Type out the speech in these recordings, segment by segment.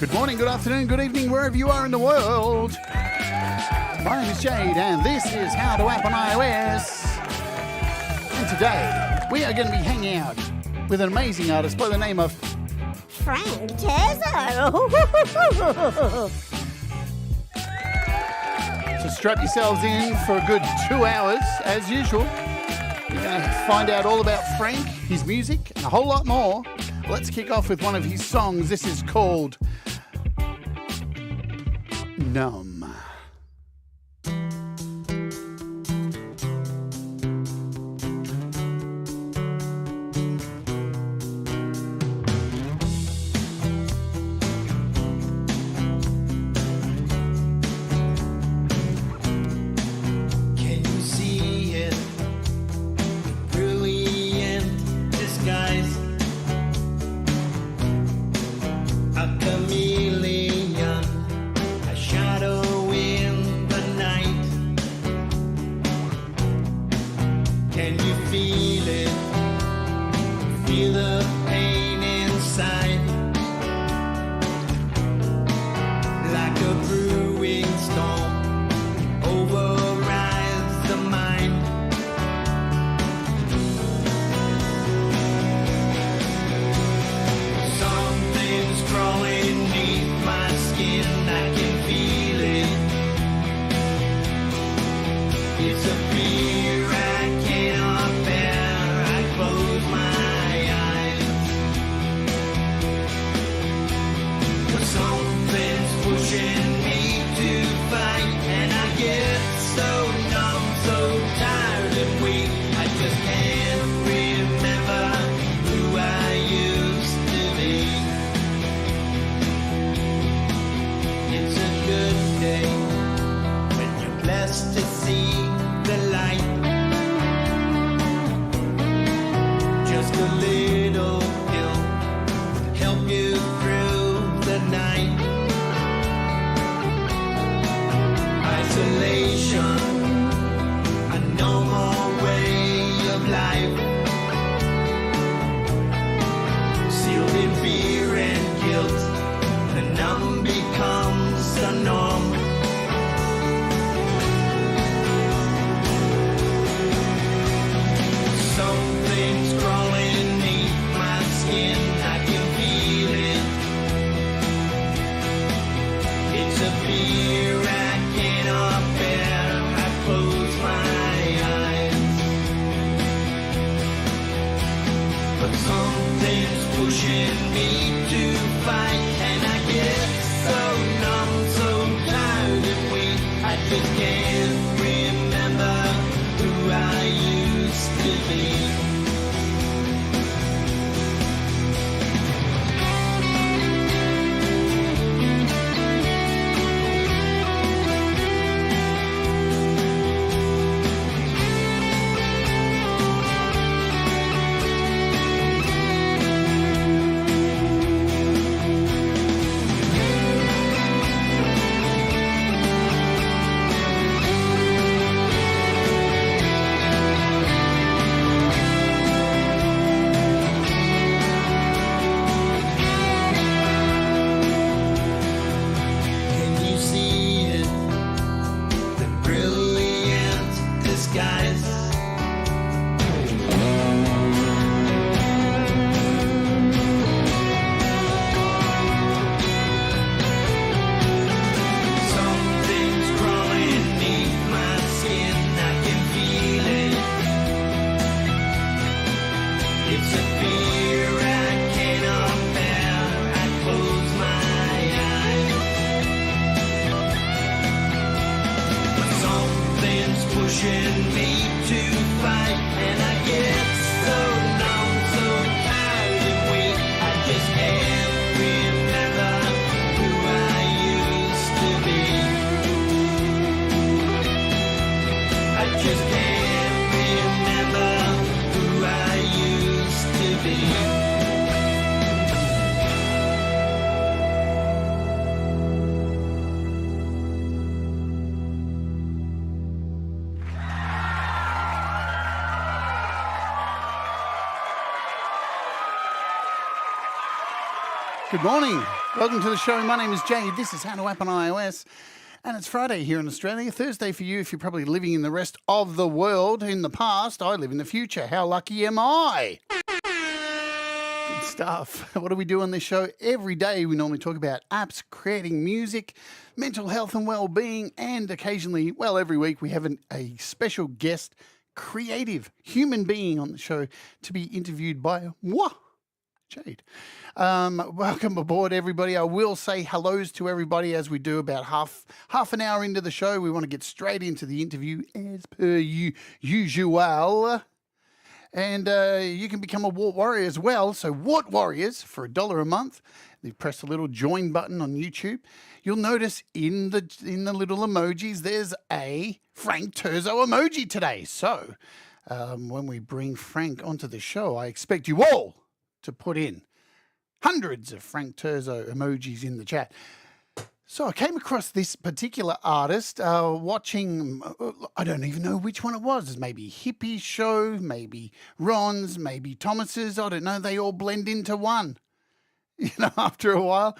Good morning, good afternoon, good evening, wherever you are in the world. My name is Jade, and this is How to App on iOS. And today, we are going to be hanging out with an amazing artist by the name of Frank Terzo. So strap yourselves in for a good 2 hours, as usual. You're going to find out all about Frank, his music, and a whole lot more. Let's kick off with one of his songs. This is called Numb. Good morning. Welcome to the show. My name is Jade. This is How to App on iOS. And it's Friday here in Australia. Thursday for you if you're probably living in the rest of the world. In the past, I live in the future. How lucky am I? Good stuff. What do we do on this show? Every day we normally talk about apps, creating music, mental health and well-being, and occasionally, well, every week we have a special guest, creative human being on the show to be interviewed by moi, Jade. Welcome aboard, everybody. I will say hellos to everybody as we do about half an hour into the show. We want to get straight into the interview as per usual. And you can become a Wart Warrior as well. So Wart Warriors for $1 a month. You press the little join button on YouTube. You'll notice in the little emojis, there's a Frank Terzo emoji today. So when we bring Frank onto the show, I expect you all to put in hundreds of Frank Terzo emojis in the chat. So I came across this particular artist watching, I don't even know which one it was. Maybe Hippie's show, maybe Ron's, maybe Thomas's. I don't know. They all blend into one, after a while.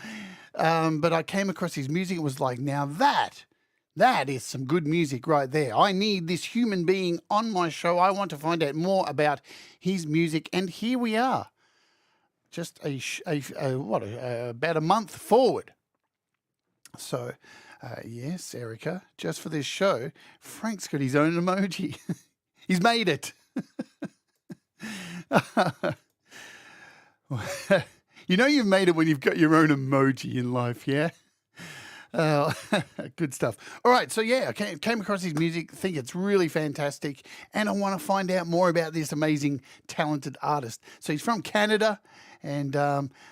But I came across his music. It was like, now that is some good music right there. I need this human being on my show. I want to find out more about his music. And here we are. Just about a month forward. So, yes, Erica, just for this show, Frank's got his own emoji. He's made it. You've made it when you've got your own emoji in life, yeah? Good stuff. All right, so yeah, I came across his music, think it's really fantastic, and I want to find out more about this amazing, talented artist. So he's from Canada, and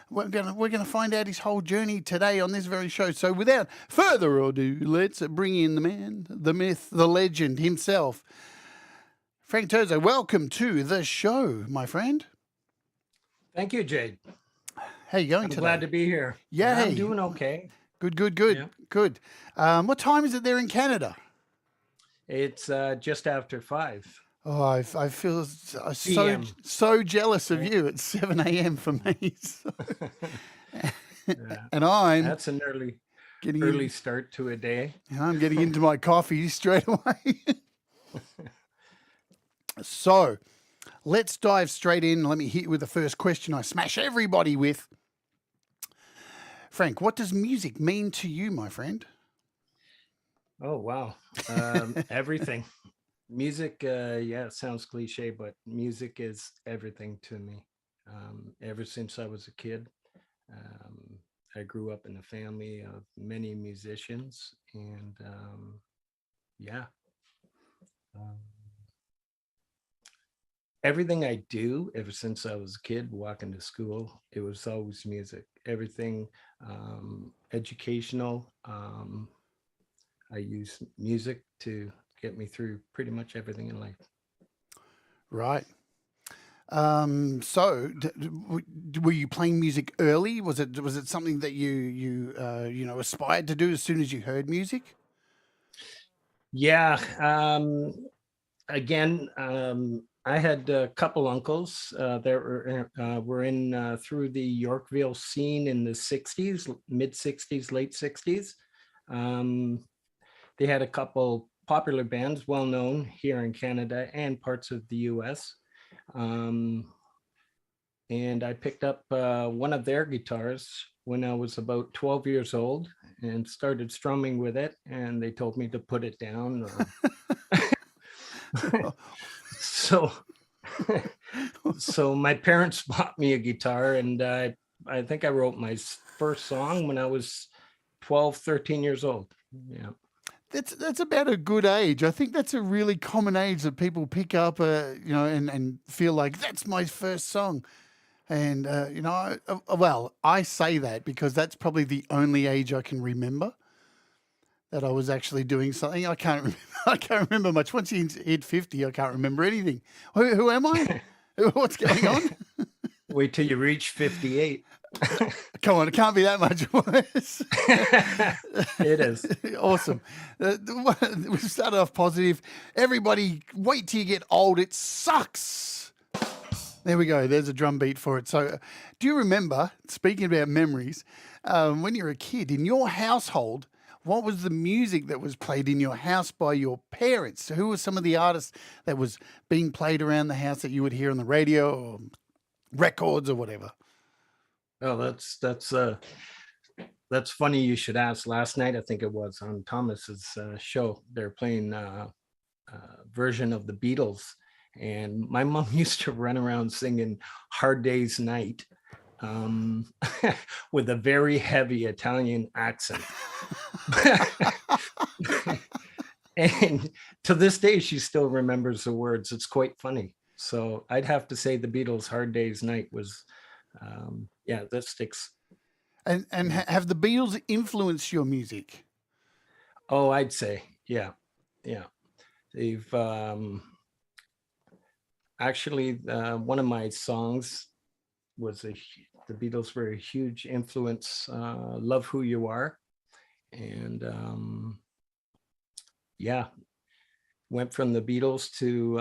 we're gonna find out his whole journey today on this very show. So without further ado, let's bring in the man, the myth, the legend himself, Frank Terzo. Welcome to the show, my friend. Thank you, Jade. How you going I'm today? glad to be here. Yeah, I'm doing okay. Good. Yeah. Good. What time is it there in Canada? It's just after 5. Oh, I feel PM. so jealous of you. It's 7 a.m. for me. So. Yeah. And I'm That's an getting early start to a day. And I'm getting into my coffee straight away. So let's dive straight in. Let me hit you with the first question I smash everybody with. Frank, what does music mean to you, my friend? Oh, wow. Everything. Music, it sounds cliche, but music is everything to me. Ever since I was a kid, I grew up in a family of many musicians, and everything I do ever since I was a kid, walking to school, it was always music. Everything educational. I use music to get me through pretty much everything in life. Right. So were you playing music early? Was it something that you aspired to do as soon as you heard music? Yeah. Again, I had a couple uncles that were in through the Yorkville scene in the 60s, mid 60s, late 60s. They had a couple popular bands, well known here in Canada and parts of the US. And I picked up one of their guitars when I was about 12 years old and started strumming with it. And they told me to put it down. So my parents bought me a guitar, and I think I wrote my first song when I was 12, 13 years old. Yeah. That's about a good age. I think that's a really common age that people pick up, and feel like that's my first song. And, I say that because that's probably the only age I can remember that I was actually doing something. I can't remember much. Once you hit 50, I can't remember anything. Who am I? What's going on? Wait till you reach 58. Come on, it can't be that much worse. It is. Awesome. We started off positive. Everybody, wait till you get old. It sucks. There we go. There's a drum beat for it. So, do you remember, speaking about memories, when you were a kid, in your household, what was the music that was played in your house by your parents? So who were some of the artists that was being played around the house that you would hear on the radio or records or whatever? Oh, that's funny you should ask. Last night, I think it was on Thomas's show, they're playing version of the Beatles. And my mom used to run around singing Hard Day's Night with a very heavy Italian accent. And to this day, she still remembers the words. It's quite funny. So I'd have to say the Beatles' Hard Day's Night was, that sticks. And have the Beatles influenced your music? Oh, I'd say, yeah. They've actually, one of my songs was the Beatles were a huge influence, Love Who You Are. And went from the Beatles to,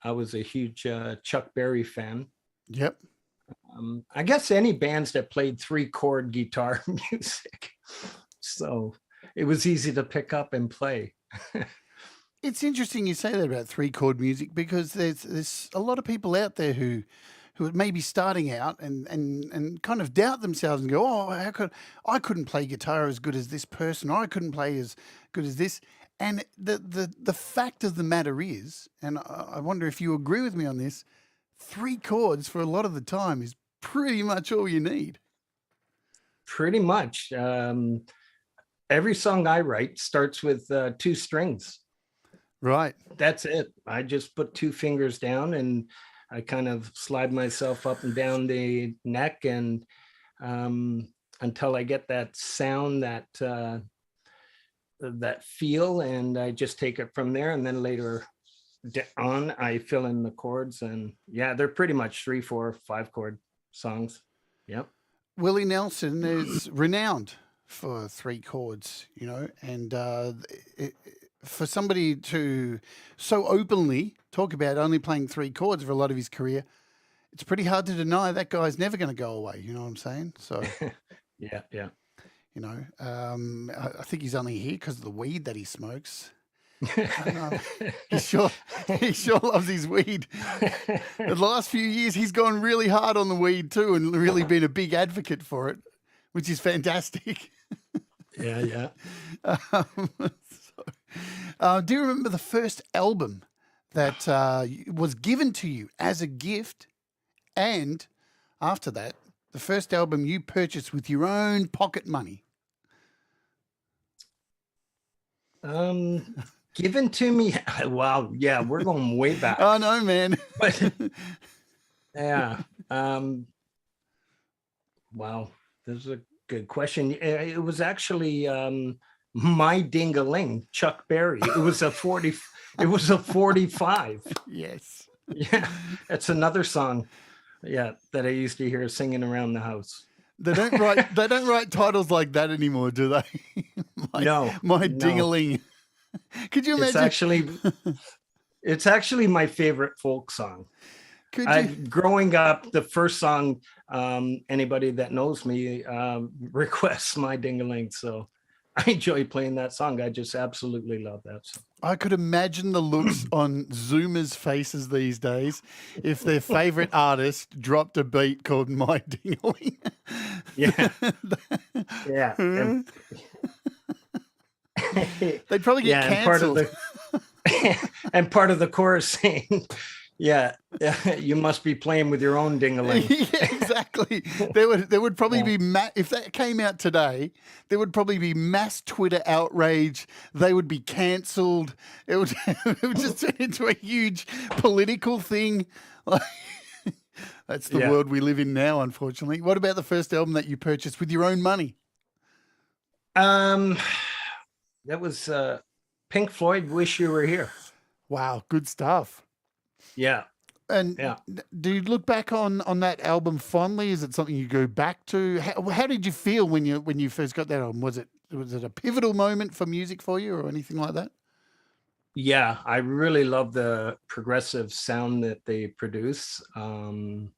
I was a huge Chuck Berry fan. Yep. I guess any bands that played 3-chord guitar music. So it was easy to pick up and play. It's interesting you say that about 3-chord music, because there's a lot of people out there who may be starting out and kind of doubt themselves and go, oh, I couldn't play guitar as good as this person, or I couldn't play as good as this. And the fact of the matter is, and I wonder if you agree with me on this, 3 chords for a lot of the time is pretty much all you need. Pretty much. Every song I write starts with 2 strings. Right. That's it. I just put 2 fingers down and I kind of slide myself up and down the neck, and until I get that sound, that feel, and I just take it from there. And then later on, I fill in the chords, and they're pretty much 3, 4, 5 chord songs. Yep. Willie Nelson is renowned for 3 chords, and for somebody to so openly talk about only playing 3 chords for a lot of his career, it's pretty hard to deny that guy's never going to go away. You know what I'm saying? So, yeah. I think he's only here because of the weed that he smokes. He sure loves his weed. The last few years, he's gone really hard on the weed too, and really been a big advocate for it, which is fantastic. Yeah. Do you remember the first album that was given to you as a gift, and after that, the first album you purchased with your own pocket money? Given to me? Wow, yeah, we're going way back. Oh no, man. But yeah, wow, this is a good question. It was actually My Ding-a-Ling, Chuck Berry. It was a 40. It was a 45. Yes. Yeah, that's another song. Yeah, that I used to hear singing around the house. They don't write titles like that anymore, do they? No. Ding-a-ling. Could you imagine? It's actually my favorite folk song. Growing up, the first song anybody that knows me requests My Ding-a-ling, so I enjoy playing that song. I just absolutely love that song. I could imagine the looks on Zoomers' faces these days if their favorite artist dropped a beat called My Ding-a-ling. Yeah. Yeah. They'd probably get cancelled. And part of the chorus saying, you must be playing with your own ding-a-ling. Yeah, exactly. There would probably be if that came out today, there would probably be mass Twitter outrage. They would be cancelled. It would just turn into a huge political thing. That's the world we live in now, unfortunately. What about the first album that you purchased with your own money? That was Pink Floyd, Wish You Were Here. Wow, good stuff. Yeah. And do you look back on that album fondly? Is it something you go back to? How did you feel when you first got that album? Was it a pivotal moment for music for you or anything like that? Yeah, I really love the progressive sound that they produce. And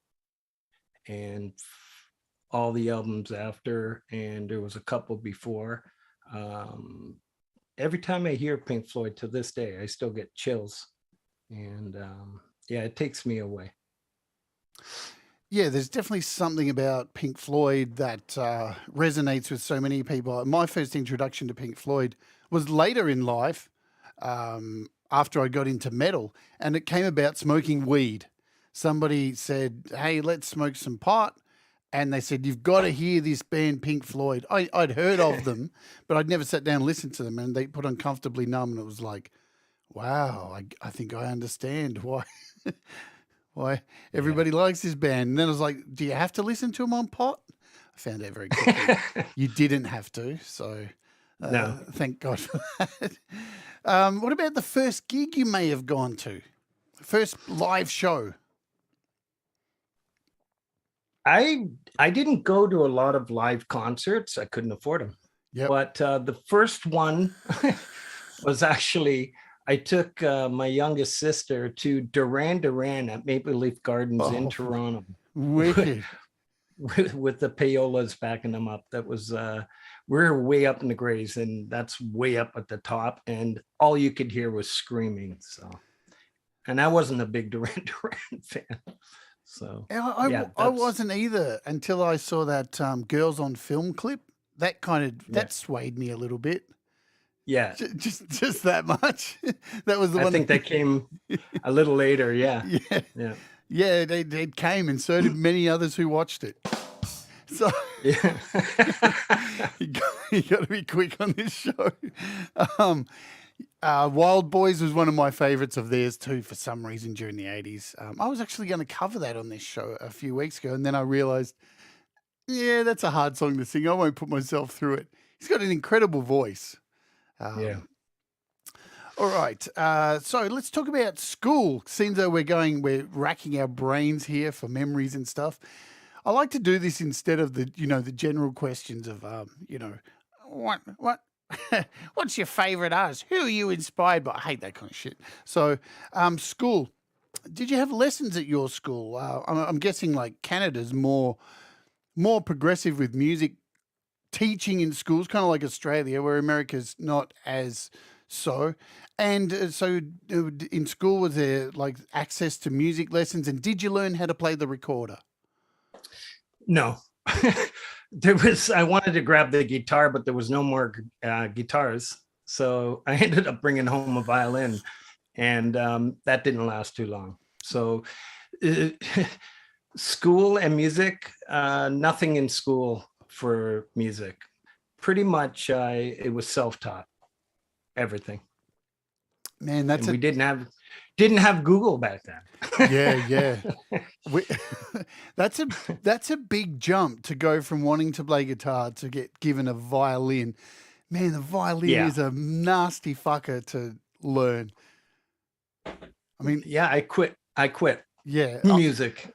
all the albums after, and there was a couple before. Um, every time I hear Pink Floyd to this day, I still get chills. And yeah, it takes me away. Yeah, there's definitely something about Pink Floyd that resonates with so many people. My first introduction to Pink Floyd was later in life, after I got into metal, and it came about smoking weed. Somebody said, "Hey, let's smoke some pot." And they said, "You've got to hear this band, Pink Floyd." I'd heard of them, but I'd never sat down and listened to them. And they put on Comfortably Numb, and it was like, wow, I think I understand why why Yeah. everybody likes this band. And then I was like, do you have to listen to them on pot? I found out very quickly you didn't have to. So No, thank God for that. What about the first gig you may have gone to? First live show? I didn't go to a lot of live concerts. I couldn't afford them. Yep. But the first one was actually, I took my youngest sister to Duran Duran at Maple Leaf Gardens in Oh, Toronto wicked. with the payolas backing them up. That was, we're way up in the Grays, and that's way up at the top, and all you could hear was screaming. So, and I wasn't a big Duran Duran fan. So, yeah, I wasn't either until I saw that Girls on Film clip. That that swayed me a little bit. yeah. Just that much. That was the I one. think that came a little later. Yeah. Yeah, Yeah. yeah. It came, and so did many others who watched it. So Yeah. you got to be quick on this show. Wild Boys was one of my favorites of theirs too, for some reason during the 80s. I was actually going to cover that on this show a few weeks ago, and then I realized, yeah, that's a hard song to sing. I won't put myself through it. He's got an incredible voice. Yeah. All right. So let's talk about school. Seems though we're racking our brains here for memories and stuff. I like to do this instead of the general questions of what what's your favorite artist? Who are you inspired by? I hate that kind of shit. So school. Did you have lessons at your school? I'm guessing like Canada's more progressive with music teaching in schools, kind of like Australia, where America's not as so. And in school, was there like access to music lessons? And did you learn how to play the recorder? No. I wanted to grab the guitar, but there was no more guitars. So I ended up bringing home a violin, and that didn't last too long. So school and music, nothing in school for music. Pretty much it was self-taught, everything. Man, we didn't have Google back then. Yeah. That's a big jump to go from wanting to play guitar to get given a violin. Man, the violin is a nasty fucker to learn. I mean, yeah, I quit. Yeah, music.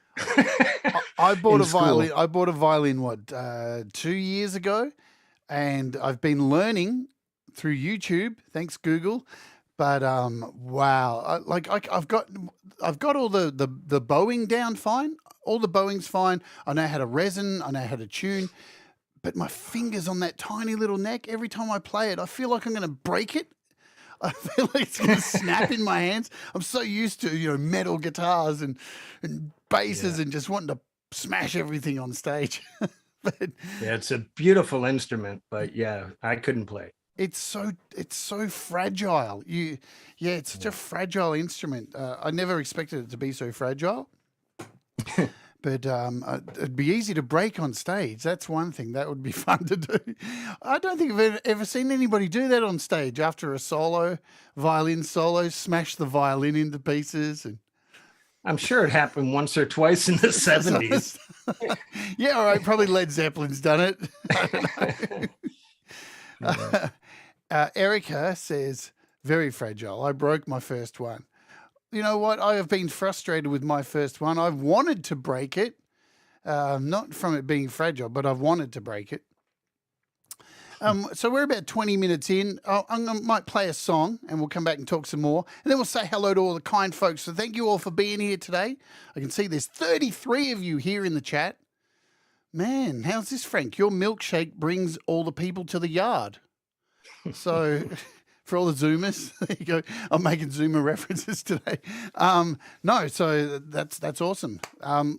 I bought a violin. I bought a violin 2 years ago, and I've been learning through YouTube. Thanks, Google. But wow, I've got all the bowing down fine. All the bowing's fine. I know how to resin. I know how to tune. But my fingers on that tiny little neck, every time I play it, I feel like I'm going to break it. I feel like it's going to snap in my hands. I'm so used to metal guitars and basses and just wanting to smash everything on stage. But yeah, it's a beautiful instrument, but yeah, I couldn't play. It's so fragile. It's such a fragile instrument. I never expected it to be so fragile. But it'd be easy to break on stage. That's one thing. That would be fun to do. I don't think I've ever seen anybody do that on stage after a violin solo, smash the violin into pieces. And I'm sure it happened once or twice in the 70s. Yeah, all right. Probably Led Zeppelin's done it. I don't know. Erica says, very fragile. I broke my first one. You know what? I have been frustrated with my first one. I've wanted to break it, not from it being fragile, but I've wanted to break it. So we're about 20 minutes in. Might play a song and we'll come back and talk some more. And then we'll say hello to all the kind folks. So thank you all for being here today. I can see there's 33 of you here in the chat. Man, how's this, Frank? Your milkshake brings all the people to the yard. So for all the Zoomers, there you go. I'm making Zoomer references today. No, so that's awesome.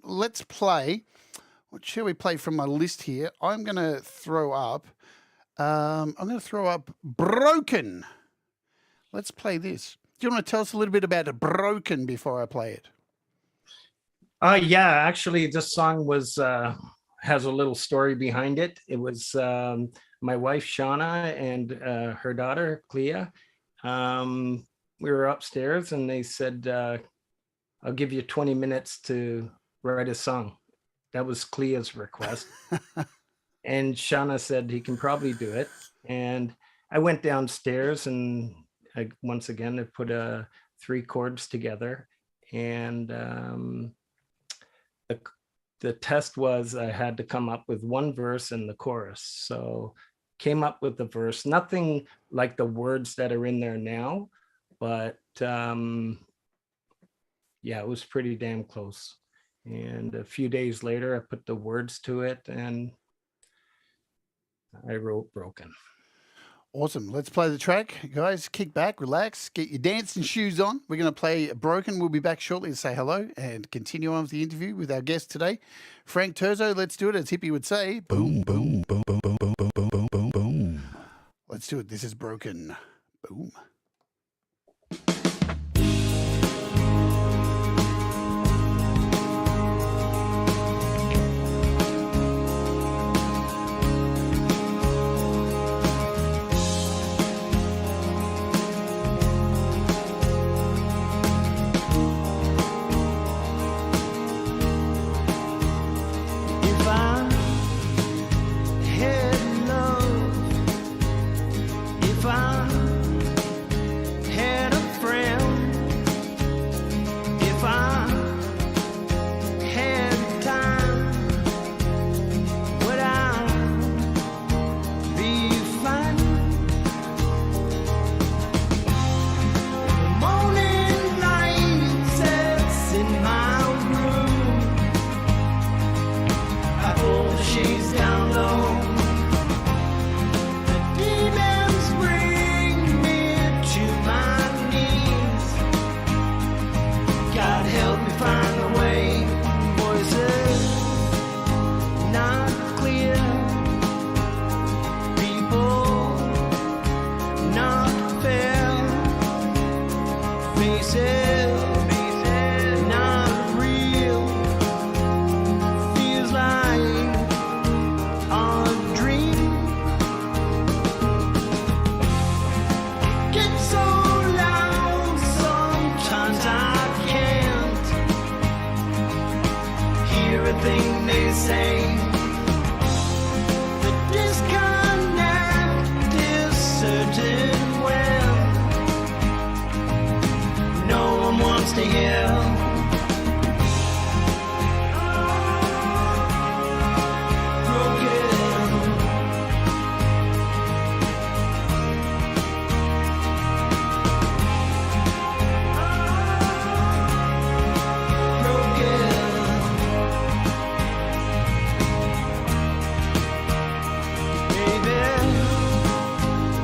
Let's play. What shall we play from my list here? I'm going to throw up. Broken. Let's play this. Do you want to tell us a little bit about Broken before I play it? Yeah, actually, this song was has a little story behind it. It was my wife Shauna and her daughter Clea. We were upstairs and they said, "I'll give you 20 minutes to write a song." That was Clea's request. And Shauna said he can probably do it. And I went downstairs and once again, I put 3 chords together. And the test was I had to come up with 1 verse and the chorus. So came up with the verse, nothing like the words that are in there now, but yeah, it was pretty damn close. And a few days later, I put the words to it and I wrote Broken. Awesome. Let's play the track. Guys, kick back, relax, get your dancing shoes on. We're going to play Broken. We'll be back shortly to say hello and continue on with the interview with our guest today, Frank Terzo. Let's do it, as Hippie would say. Boom, boom, boom, boom, boom, boom, boom, boom, boom, boom. Let's do it. This is Broken. Boom.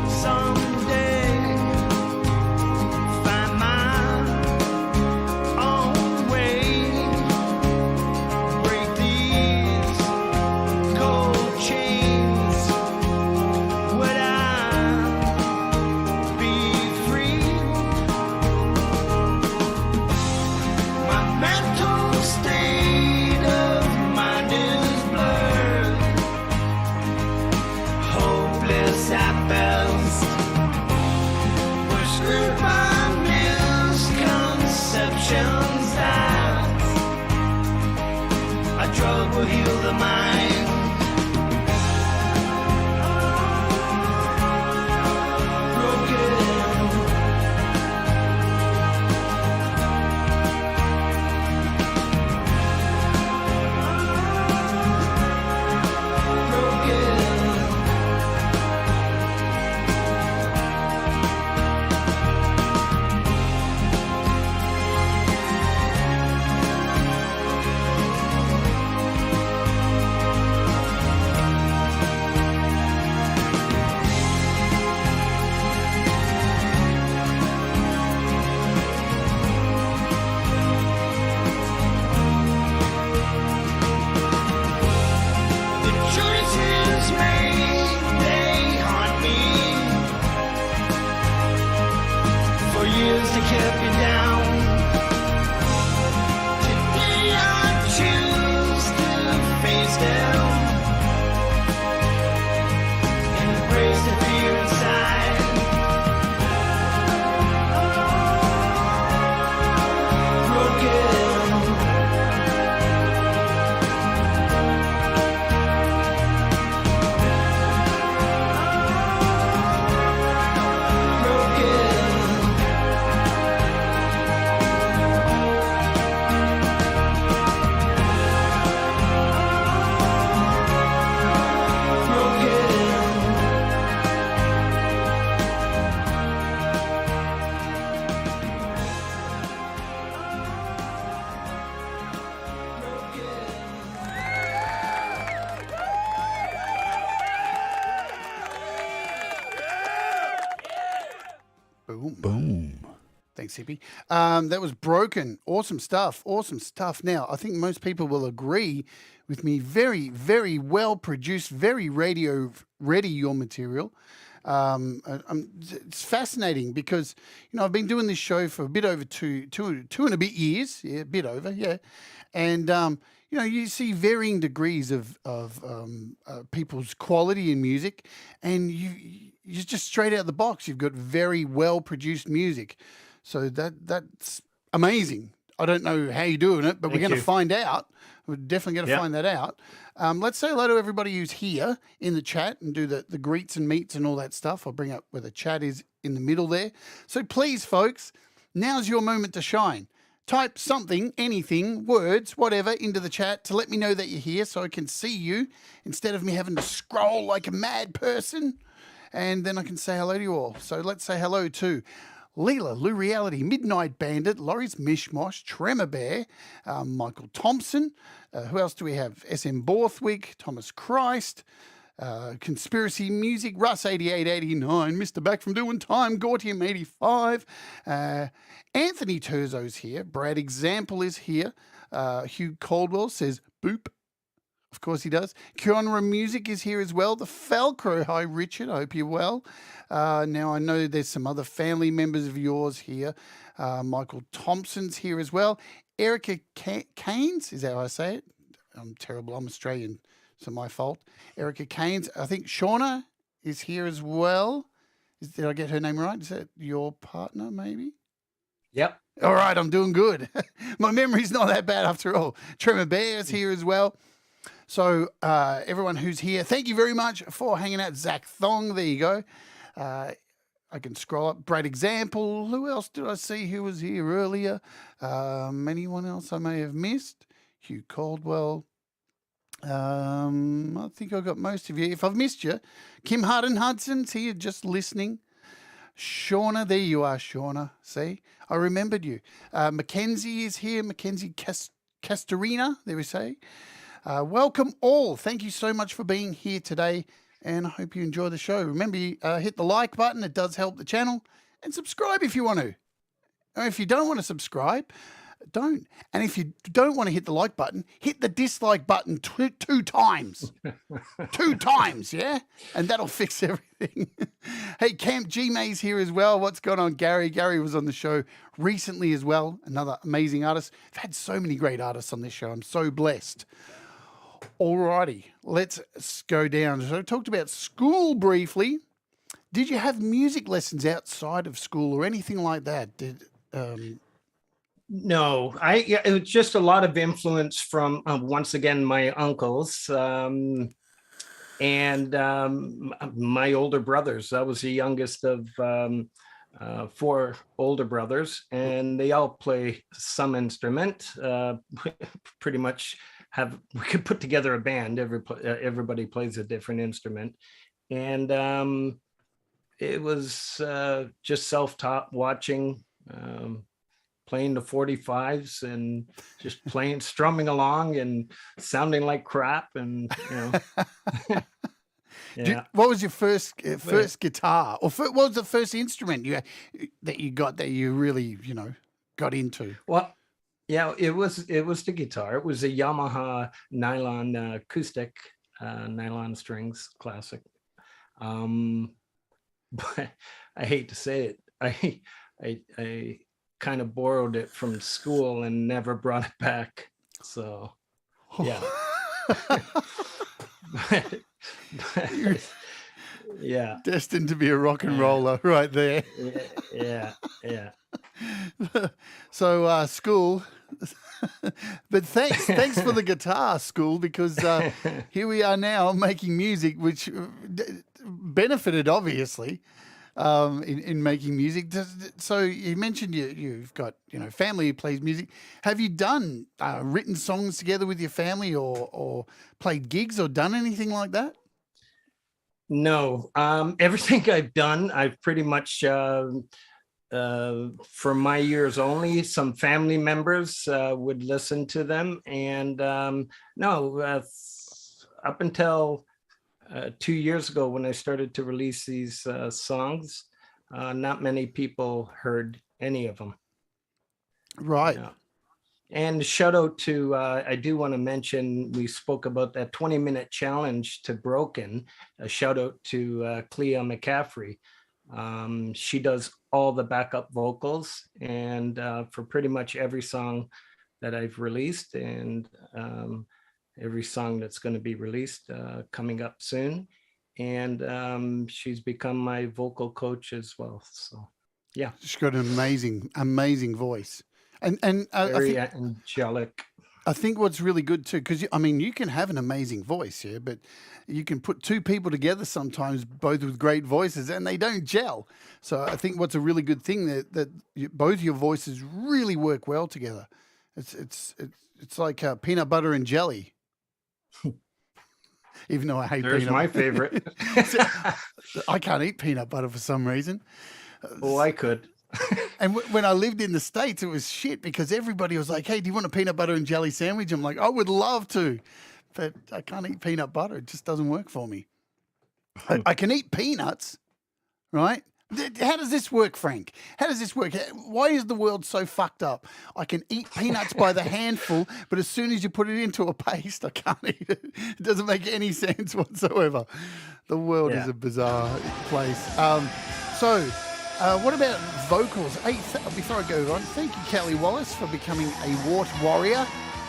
Someday find my own Mississippi. That was Broken. Awesome stuff. Awesome stuff. Now, I think most people will agree with me. Very, very well produced, very radio ready, your material. It's fascinating because, I've been doing this show for a bit over two and a bit years. Yeah, a bit over, yeah. And, you see varying degrees of people's quality in music, and you're just straight out of the box. You've got very well produced music, so that's amazing. I don't know how you're doing it, but we're going to find out. We're definitely going to find that out. Let's say hello to everybody who's here in the chat and do the greets and meets and all that stuff. I'll bring up where the chat is in the middle there. So please, folks, now's your moment to shine. Type something, anything, words, whatever, into the chat to let me know that you're here so I can see you instead of me having to scroll like a mad person. And then I can say hello to you all. So let's say hello to Leela, Lou Reality, Midnight Bandit, Laurie's Mishmosh, Tremor Bear, Michael Thompson. Who else do we have? SM Borthwick, Thomas Christ, Conspiracy Music, Russ8889, Mr. Back from Doing Time, Gortium85, Anthony Terzo's here, Brad Example is here, Hugh Caldwell says boop. Of course he does. Kionra Music is here as well. The Falcro. Hi, Richard. I hope you're well. Now, I know there's some other family members of yours here. Michael Thompson's here as well. Erica Keynes, is that how I say it? I'm terrible. I'm Australian, so my fault. Erica Keynes. I think Shauna is here as well. Did I get her name right? Is that your partner, maybe? Yep. All right, I'm doing good. My memory's not that bad after all. Tremor Bear is here as well. So everyone who's here, thank you very much for hanging out. Zach Thong, there you go. I can scroll up. Brad Example. Who else did I see who was here earlier? Anyone else I may have missed? Hugh Caldwell. I think I got most of you. If I've missed you, Kim Hardin Hudson's here just listening. Shauna, there you are, Shauna. See, I remembered you. Mackenzie is here. Mackenzie Castorina, there we say. Welcome all. Thank you so much for being here today, and I hope you enjoy the show. Remember, hit the like button. It does help the channel. And subscribe if you want to. Or if you don't want to subscribe, don't. And if you don't want to hit the like button, hit the dislike button two times. 2 times, yeah? And that'll fix everything. Hey, Camp G-May's here as well. What's going on, Gary? Gary was on the show recently as well. Another amazing artist. I've had so many great artists on this show. I'm so blessed. Alrighty, let's go down. So I talked about school briefly. Did you have music lessons outside of school or anything like that? No, it was just a lot of influence from once again my uncles and my older brothers. I was the youngest of 4 older brothers, and they all play some instrument. Pretty much we could put together a band. Everybody plays a different instrument, and it was just self-taught, watching, playing the 45s and just strumming along and sounding like crap, and yeah. What was your first guitar, or what was the first instrument that you really got into? Well, yeah, it was the guitar. It was a Yamaha nylon acoustic, nylon strings, classic. But I hate to say it, I kind of borrowed it from school and never brought it back. So, yeah. Yeah. Destined to be a rock and roller right there. Yeah. So school, but thanks for the guitar, school, because here we are now making music, which benefited obviously in making music. So you mentioned you've got family who plays music. Have you done written songs together with your family, or played gigs, or done anything like that? No, everything I've done, I've pretty much for my years only. Some family members would listen to them, and up until 2 years ago, when I started to release these songs, not many people heard any of them. Right. Yeah. And shout out to, I do want to mention, we spoke about that 20-minute challenge to Broken. A shout out to Clea McCaffrey. She does all the backup vocals and for pretty much every song that I've released and every song that's going to be released coming up soon. And she's become my vocal coach as well. So, yeah. She's got an amazing, amazing voice. And Very angelic. I think what's really good too, because I mean, you can have an amazing voice, yeah, but you can put two people together sometimes, both with great voices, and they don't gel. So I think what's a really good thing that both your voices really work well together. It's like peanut butter and jelly. Even though I hate There's peanut my butter. favorite. I can't eat peanut butter for some reason. Oh, I could. And when I lived in the States, it was shit because everybody was like, hey, do you want a peanut butter and jelly sandwich? I'm like, I would love to, but I can't eat peanut butter. It just doesn't work for me. I can eat peanuts, right? How does this work, Frank? How does this work? Why is the world so fucked up? I can eat peanuts by the handful, but as soon as you put it into a paste, I can't eat it. It doesn't make any sense whatsoever. The world is a bizarre place. What about vocals? Hey, before I go on, thank you, Kelly Wallace, for becoming a Wart Warrior.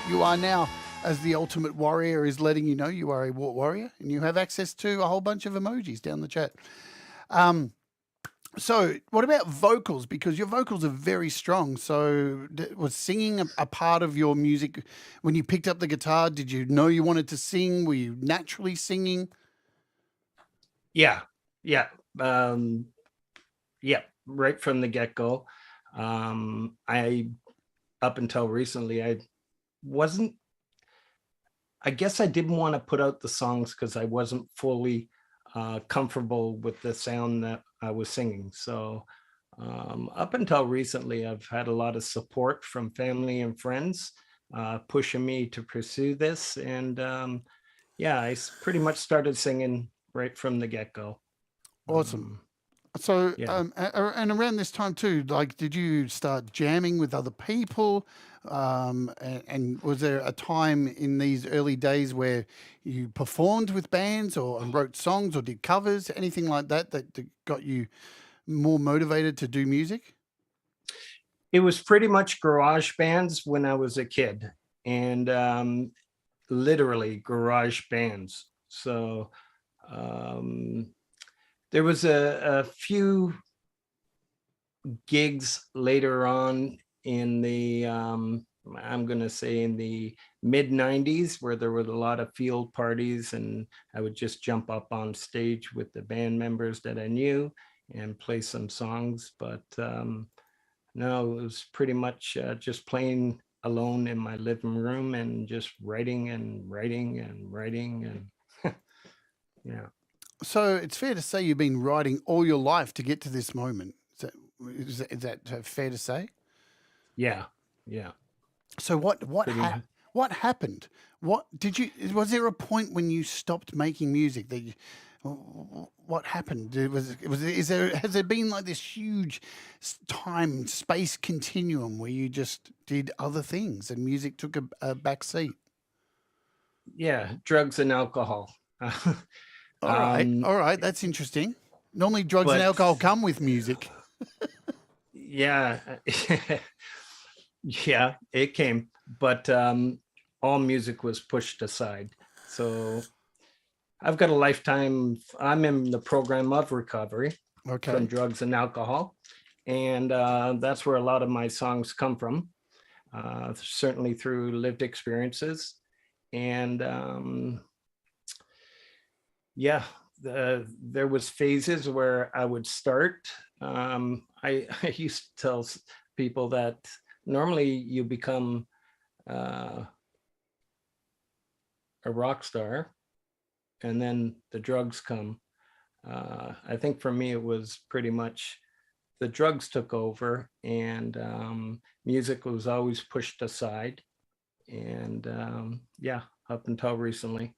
You are now, as the Ultimate Warrior is letting you know, you are a Wart Warrior, and you have access to a whole bunch of emojis down the chat. So what about vocals? Because your vocals are very strong. So was singing a part of your music when you picked up the guitar? Did you know you wanted to sing? Were you naturally singing? Yeah. Right from the get-go. Up until recently, I guess I didn't want to put out the songs because I wasn't fully comfortable with the sound that I was singing. So up until recently, I've had a lot of support from family and friends pushing me to pursue this. And I pretty much started singing right from the get-go. Awesome. So, and around this time too, like, did you start jamming with other people? And was there a time in these early days where you performed with bands or and wrote songs or did covers, anything like that got you more motivated to do music? It was pretty much garage bands when I was a kid, and literally garage bands. So there was a few gigs later on in the I'm going to say in the mid 90s where there were a lot of field parties, and I would just jump up on stage with the band members that I knew and play some songs. But no, it was pretty much just playing alone in my living room and just writing and writing and writing and yeah. So it's fair to say you've been writing all your life to get to this moment. Is that fair to say? Yeah. So what happened? Was there a point when you stopped making music what happened? Has there been like this huge time space continuum where you just did other things and music took a back seat? Yeah, drugs and alcohol. All right, that's interesting. Normally drugs and alcohol come with music. Yeah. Yeah, it came, but all music was pushed aside. So I've got a lifetime. I'm in the program of recovery from drugs and alcohol, and that's where a lot of my songs come from, certainly through lived experiences. And there was phases where I would start. I used to tell people that normally you become a rock star and then the drugs come. I think for me, it was pretty much the drugs took over, and music was always pushed aside. And up until recently,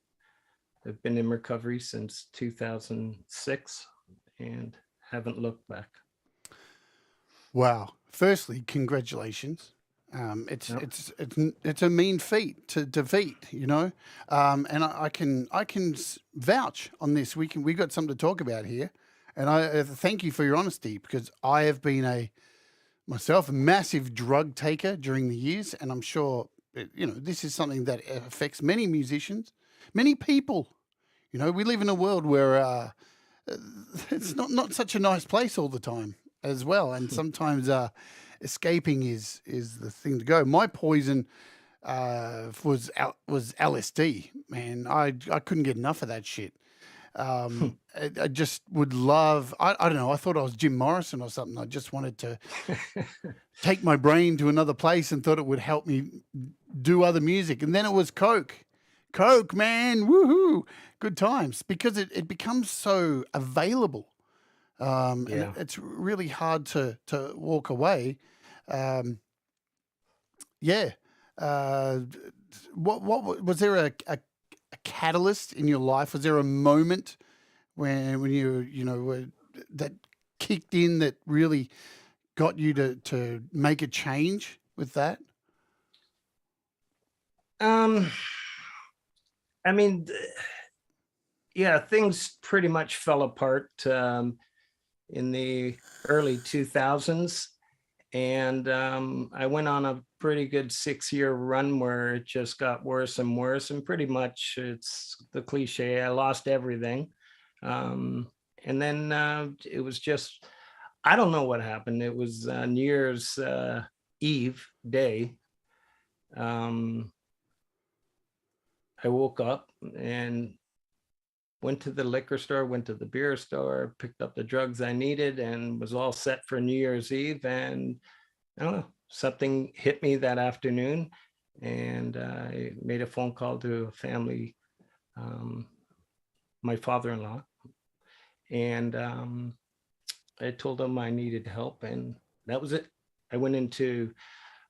I've been in recovery since 2006 and haven't looked back. Wow. Firstly, congratulations. It's Yep. it's a mean feat to defeat, you know, and I can vouch on this. We got something to talk about here, and I thank you for your honesty because I have been myself a massive drug taker during the years, and I'm sure you know this is something that affects many musicians, many people. You know, we live in a world where it's not such a nice place all the time as well, and sometimes escaping is the thing to go. My poison was LSD. Man, I couldn't get enough of that shit. I just would love. I don't know. I thought I was Jim Morrison or something. I just wanted to take my brain to another place and thought it would help me do other music. And then it was Coke. Coke, man, woohoo, good times because it becomes so available, and Yeah. it's really hard to walk away. Um, yeah. Uh, was there a catalyst in your life? Was there a moment when you know that kicked in that really got you to make a change with that? Um, I mean, yeah, things pretty much fell apart in the early 2000s. And I went on a pretty good 6-year run where it just got worse and worse. And pretty much it's the cliche, I lost everything. And then it was just, I don't know what happened. It was New Year's Eve day. Um, I woke up and went to the liquor store, went to the beer store, picked up the drugs I needed, and was all set for New Year's Eve. And I don't know, something hit me that afternoon, and I made a phone call to a family, um, my father-in-law, and I told them I needed help, and that was it. I went into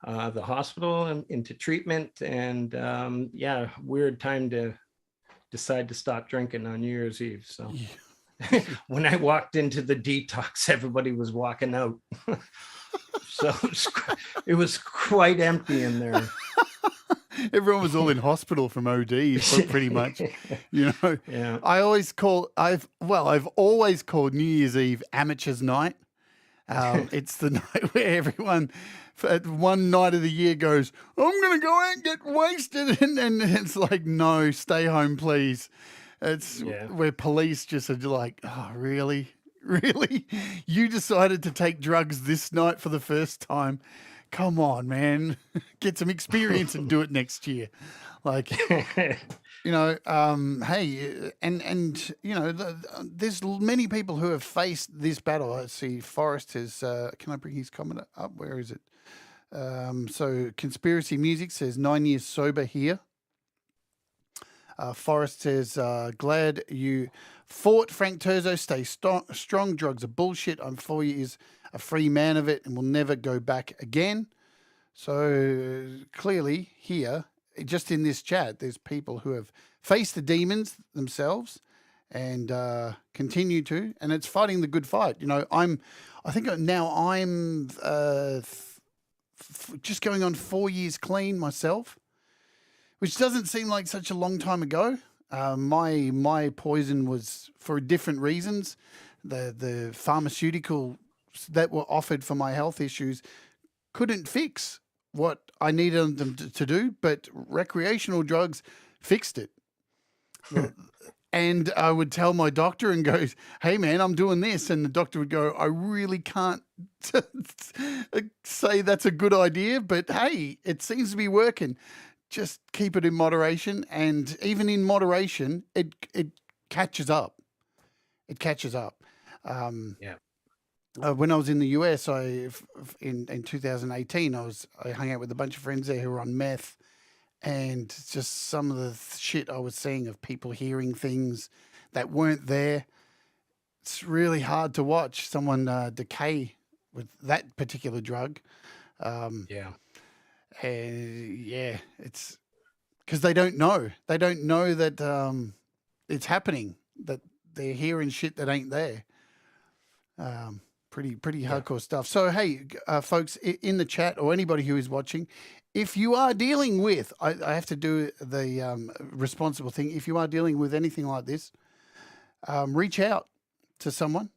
the hospital and into treatment, and yeah, weird time to decide to stop drinking on New Year's Eve. So when I walked into the detox, everybody was walking out. So it was quite empty in there. Everyone was all in hospital from ODs, pretty much. You know, Yeah. I've always called New Year's Eve amateurs night. It's the night where everyone, at one night of the year, goes, "I'm going to go out and get wasted," and it's like, no, stay home, please. It's where police just are like, "Oh, really, really? You decided to take drugs this night for the first time? Come on, man, get some experience and do it next year." Like, you know, hey, and you know, there's many people who have faced this battle. I see Forrest has. Can I bring his comment up? Where is it? So Conspiracy Music says 9 years sober here. Forrest says, glad you fought, Frank Terzo. Stay strong. Drugs are bullshit. I'm 4 years a free man of it and will never go back again. So clearly here, just in this chat, there's people who have faced the demons themselves and continue to, and it's fighting the good fight. You know, I think now I'm just going on 4 years clean myself, which doesn't seem like such a long time ago. My poison was for different reasons. The pharmaceutical that were offered for my health issues couldn't fix what I needed them to do, but recreational drugs fixed it. And I would tell my doctor and go, "Hey, man, I'm doing this." And the doctor would go, "I really can't say that's a good idea, but hey, it seems to be working. Just keep it in moderation." And even in moderation, it catches up. It catches up. Yeah. When I was in the US, in 2018, I hung out with a bunch of friends there who were on meth, and just some of the shit I was seeing of people hearing things that weren't there. It's really hard to watch someone decay with that particular drug. Yeah. And yeah, it's because they don't know. They don't know that it's happening, that they're hearing shit that ain't there. Pretty hardcore stuff. So, hey, folks in the chat or anybody who is watching, if you are dealing with, I have to do the responsible thing. If you are dealing with anything like this, reach out to someone,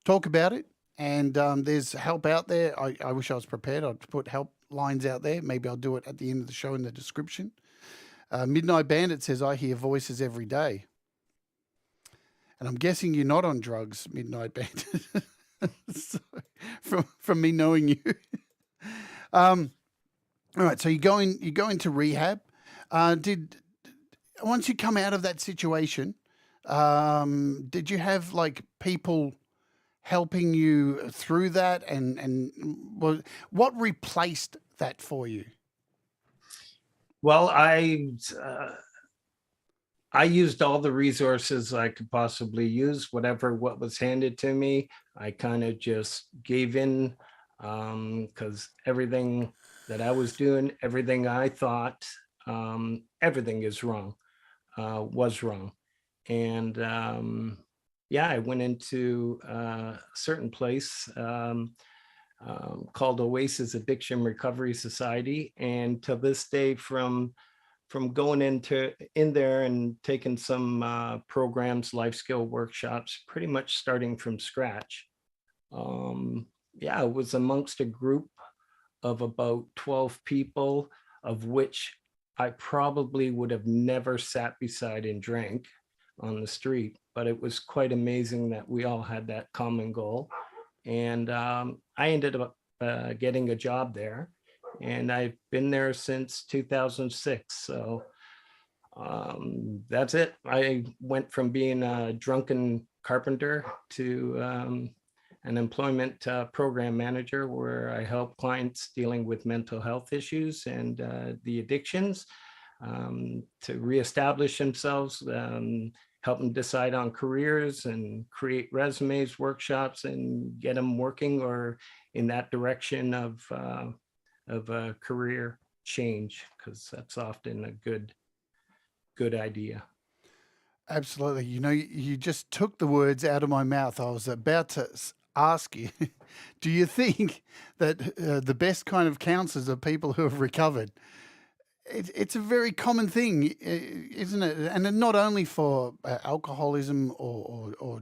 talk about it, and there's help out there. I wish I was prepared. I'd put help lines out there. Maybe I'll do it at the end of the show in the description. Midnight Bandit says, I hear voices every day. And I'm guessing you're not on drugs, Midnight Bandit. So, from me knowing you. All right, so you go into rehab. Once you come out of that situation, did you have like people helping you through that, and what replaced that for you? Well, I used all the resources I could possibly use, what was handed to me. I kind of just gave in, because everything that I was doing, everything I thought, everything is wrong, was wrong. And I went into a certain place called Oasis Addiction Recovery Society. And to this day, from going in there and taking some programs, life skill workshops, pretty much starting from scratch. It was amongst a group of about 12 people, of which I probably would have never sat beside and drank on the street, but it was quite amazing that we all had that common goal. And I ended up getting a job there. And I've been there since 2006. So that's it. I went from being a drunken carpenter to an employment program manager, where I help clients dealing with mental health issues and the addictions to reestablish themselves, help them decide on careers and create resumes, workshops, and get them working or in that direction of a career change, because that's often a good idea. Absolutely. You know, you just took the words out of my mouth. I was about to ask you, do you think that the best kind of counselors are people who have recovered? It's a very common thing, isn't it? And not only for alcoholism or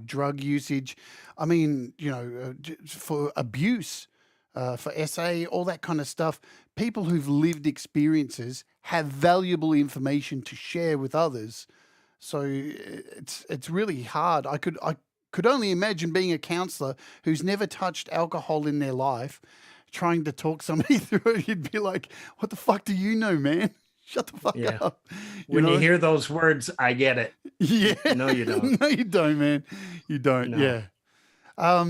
drug usage. I mean, you know, for abuse, for SA, all that kind of stuff. People who've lived experiences have valuable information to share with others. So it's really hard. I could only imagine being a counselor who's never touched alcohol in their life, trying to talk somebody through it. You'd be like, what the fuck do you know, man? Shut the fuck up. When you hear those words, I get it. Yeah. No, you don't. No, you don't, man. You don't. No. Yeah.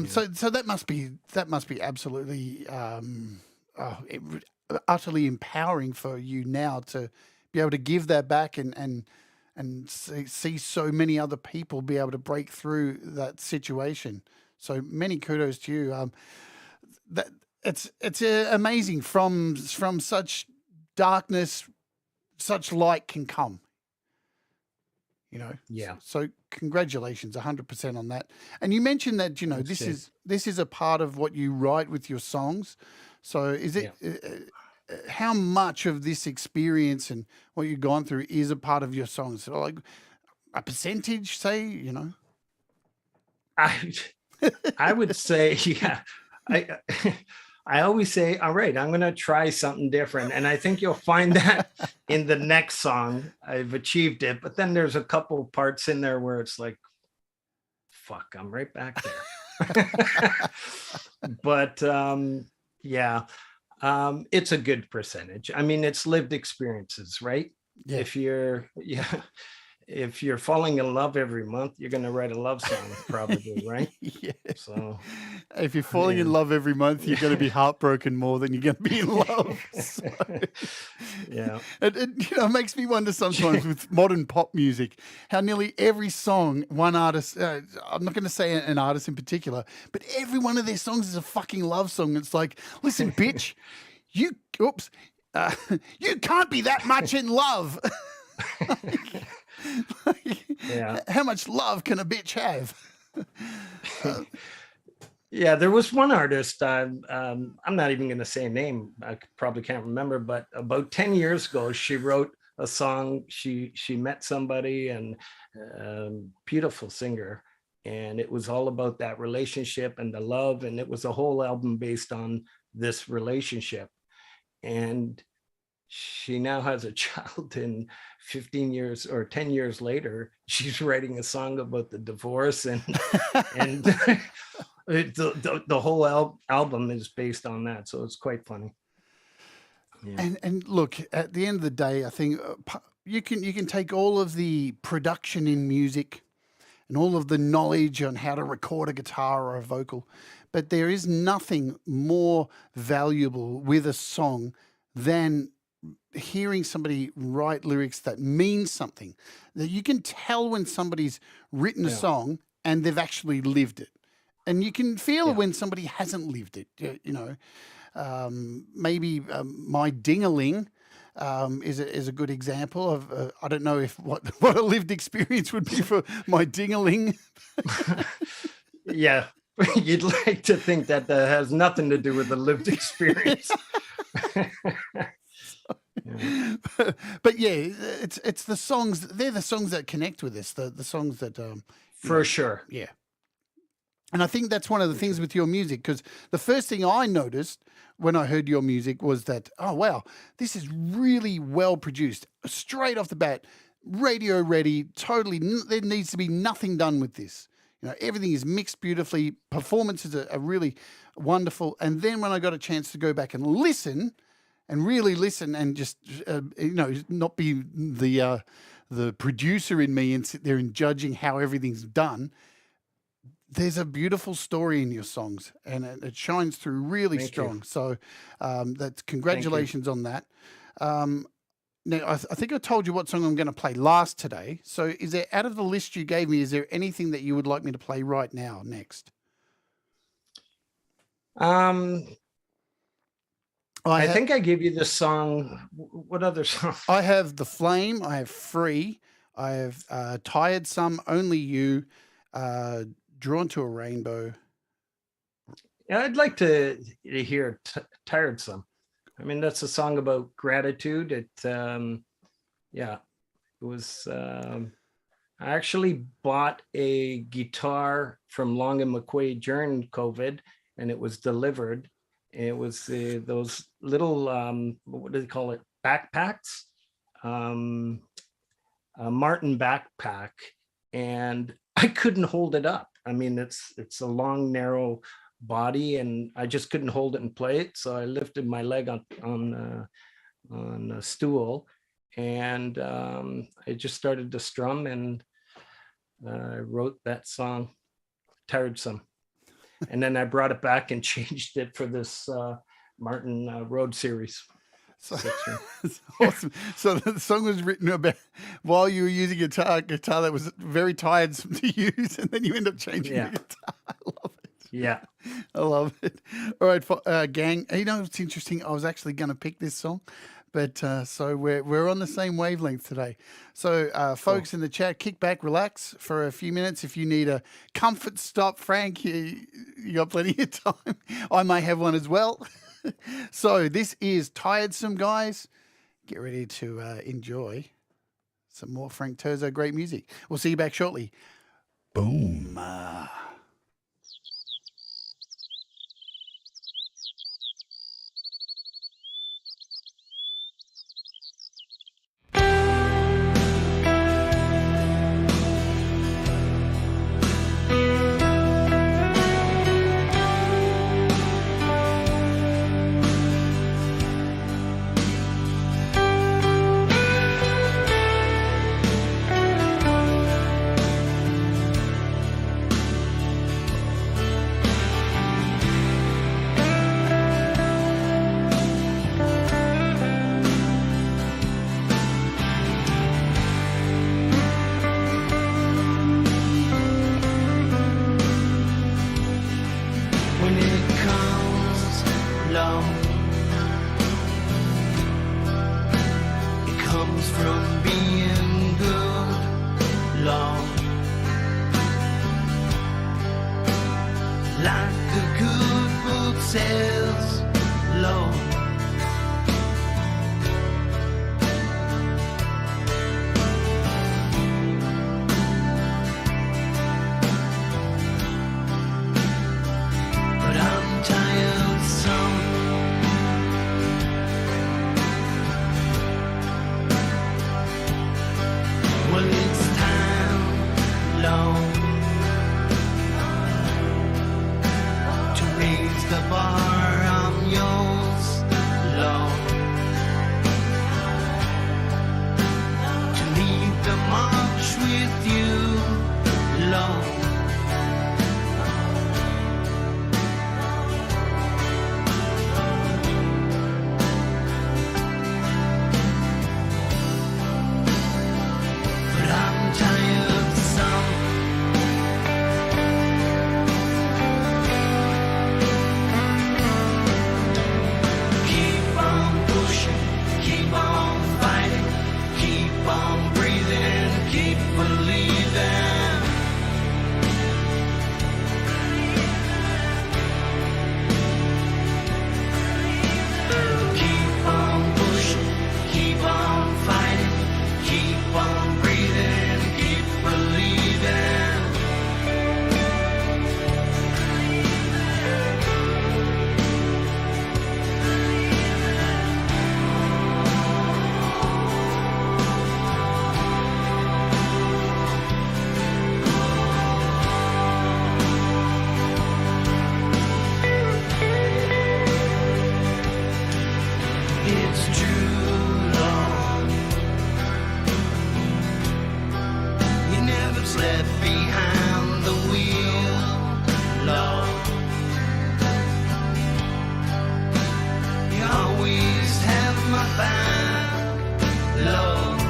So that must be absolutely utterly empowering for you now to be able to give that back and see so many other people be able to break through that situation. So many kudos to you. That it's amazing from such darkness, such light can come. You know. Yeah. So congratulations, 100% on that. And you mentioned that, you know, Thanks, this is a part of what you write with your songs. So is it how much of this experience and what you've gone through is a part of your songs? So like a percentage, say, you know? I would say, yeah. I always say, all right, I'm going to try something different. And I think you'll find that in the next song, I've achieved it. But then there's a couple parts in there where it's like, fuck, I'm right back there. But it's a good percentage. I mean, it's lived experiences, right? Yeah. If you're falling in love every month, you're going to write a love song, probably, right? Yeah. So if you're falling in love every month, you're going to be heartbroken more than you're going to be in love. So, yeah. It you know, makes me wonder sometimes with modern pop music, how nearly every song, one artist, I'm not going to say an artist in particular, but every one of their songs is a fucking love song. It's like, listen, bitch, you can't be that much in love. Yeah. How much love can a bitch have? Yeah, there was one artist. I'm not even going to say a name. I probably can't remember, but about 10 years ago, she wrote a song. She met somebody, and beautiful singer, and it was all about that relationship and the love, and it was a whole album based on this relationship. And she now has a child, and 15 years or 10 years later, she's writing a song about the divorce, and the whole album is based on that. So it's quite funny. Yeah. And look, at the end of the day, I think you can take all of the production in music and all of the knowledge on how to record a guitar or a vocal, but there is nothing more valuable with a song than hearing somebody write lyrics that mean something, that you can tell when somebody's written a song and they've actually lived it. And you can feel when somebody hasn't lived it, you know. Maybe My Ding-a-Ling is a good example of, I don't know if what a lived experience would be for My Ding-a-Ling. Yeah, you'd like to think that that has nothing to do with the lived experience. But yeah, it's the songs. They're the songs that connect with us. The songs that for sure. Yeah. And I think that's one of the things with your music, because the first thing I noticed when I heard your music was that, oh wow, this is really well produced, straight off the bat, radio ready. Totally, there needs to be nothing done with this. You know, everything is mixed beautifully. Performances are really wonderful. And then when I got a chance to go back and listen, and really listen, and just you know, not be the producer in me and sit there and judging how everything's done. There's a beautiful story in your songs, and it shines through really strong. So that's congratulations on that. Now, I think I told you what song I'm going to play last today. So is there, out of the list you gave me, is there anything that you would like me to play right now next? I think I gave you the song. What other song? I have The Flame. I have Free. I have Tired Some, Only You, Drawn to a Rainbow. Yeah, I'd like to hear Tired Some. I mean, that's a song about gratitude. It, yeah, it was, I actually bought a guitar from Long and McQuaid during COVID, and it was delivered. It was those little, what do they call it? Backpacks, a Martin backpack, and I couldn't hold it up. I mean, it's a long, narrow body, and I just couldn't hold it and play it. So I lifted my leg on a stool, and I just started to strum, and I wrote that song, Tired Some. And then I brought it back and changed it for this Martin Road series. So, awesome. So the song was written about while you were using a guitar that was very tiresome to use, and then you end up changing the guitar. I love it. Yeah. I love it. All right, gang. You know, it's interesting. I was actually going to pick this song, but so we're on the same wavelength today. So folks in the chat, kick back, relax for a few minutes. If you need a comfort stop, Frank, you got plenty of time. I may have one as well. So this is Tired Some, guys. Get ready to enjoy some more Frank Terzo great music. We'll see you back shortly. Boom. Like a sails low. But I'm tired some. Well, it's time long to raise the bar. I'm yours, Lord, to lead the march with you, Lord. But I'm tired some. Keep on pushing, keep on fighting, keep on breathing, keep believing. Keep on pushing, keep on fighting, keep on breathing, keep believing. It's true, Lord. You never slept behind the wheel, Lord. You always have my back, Lord.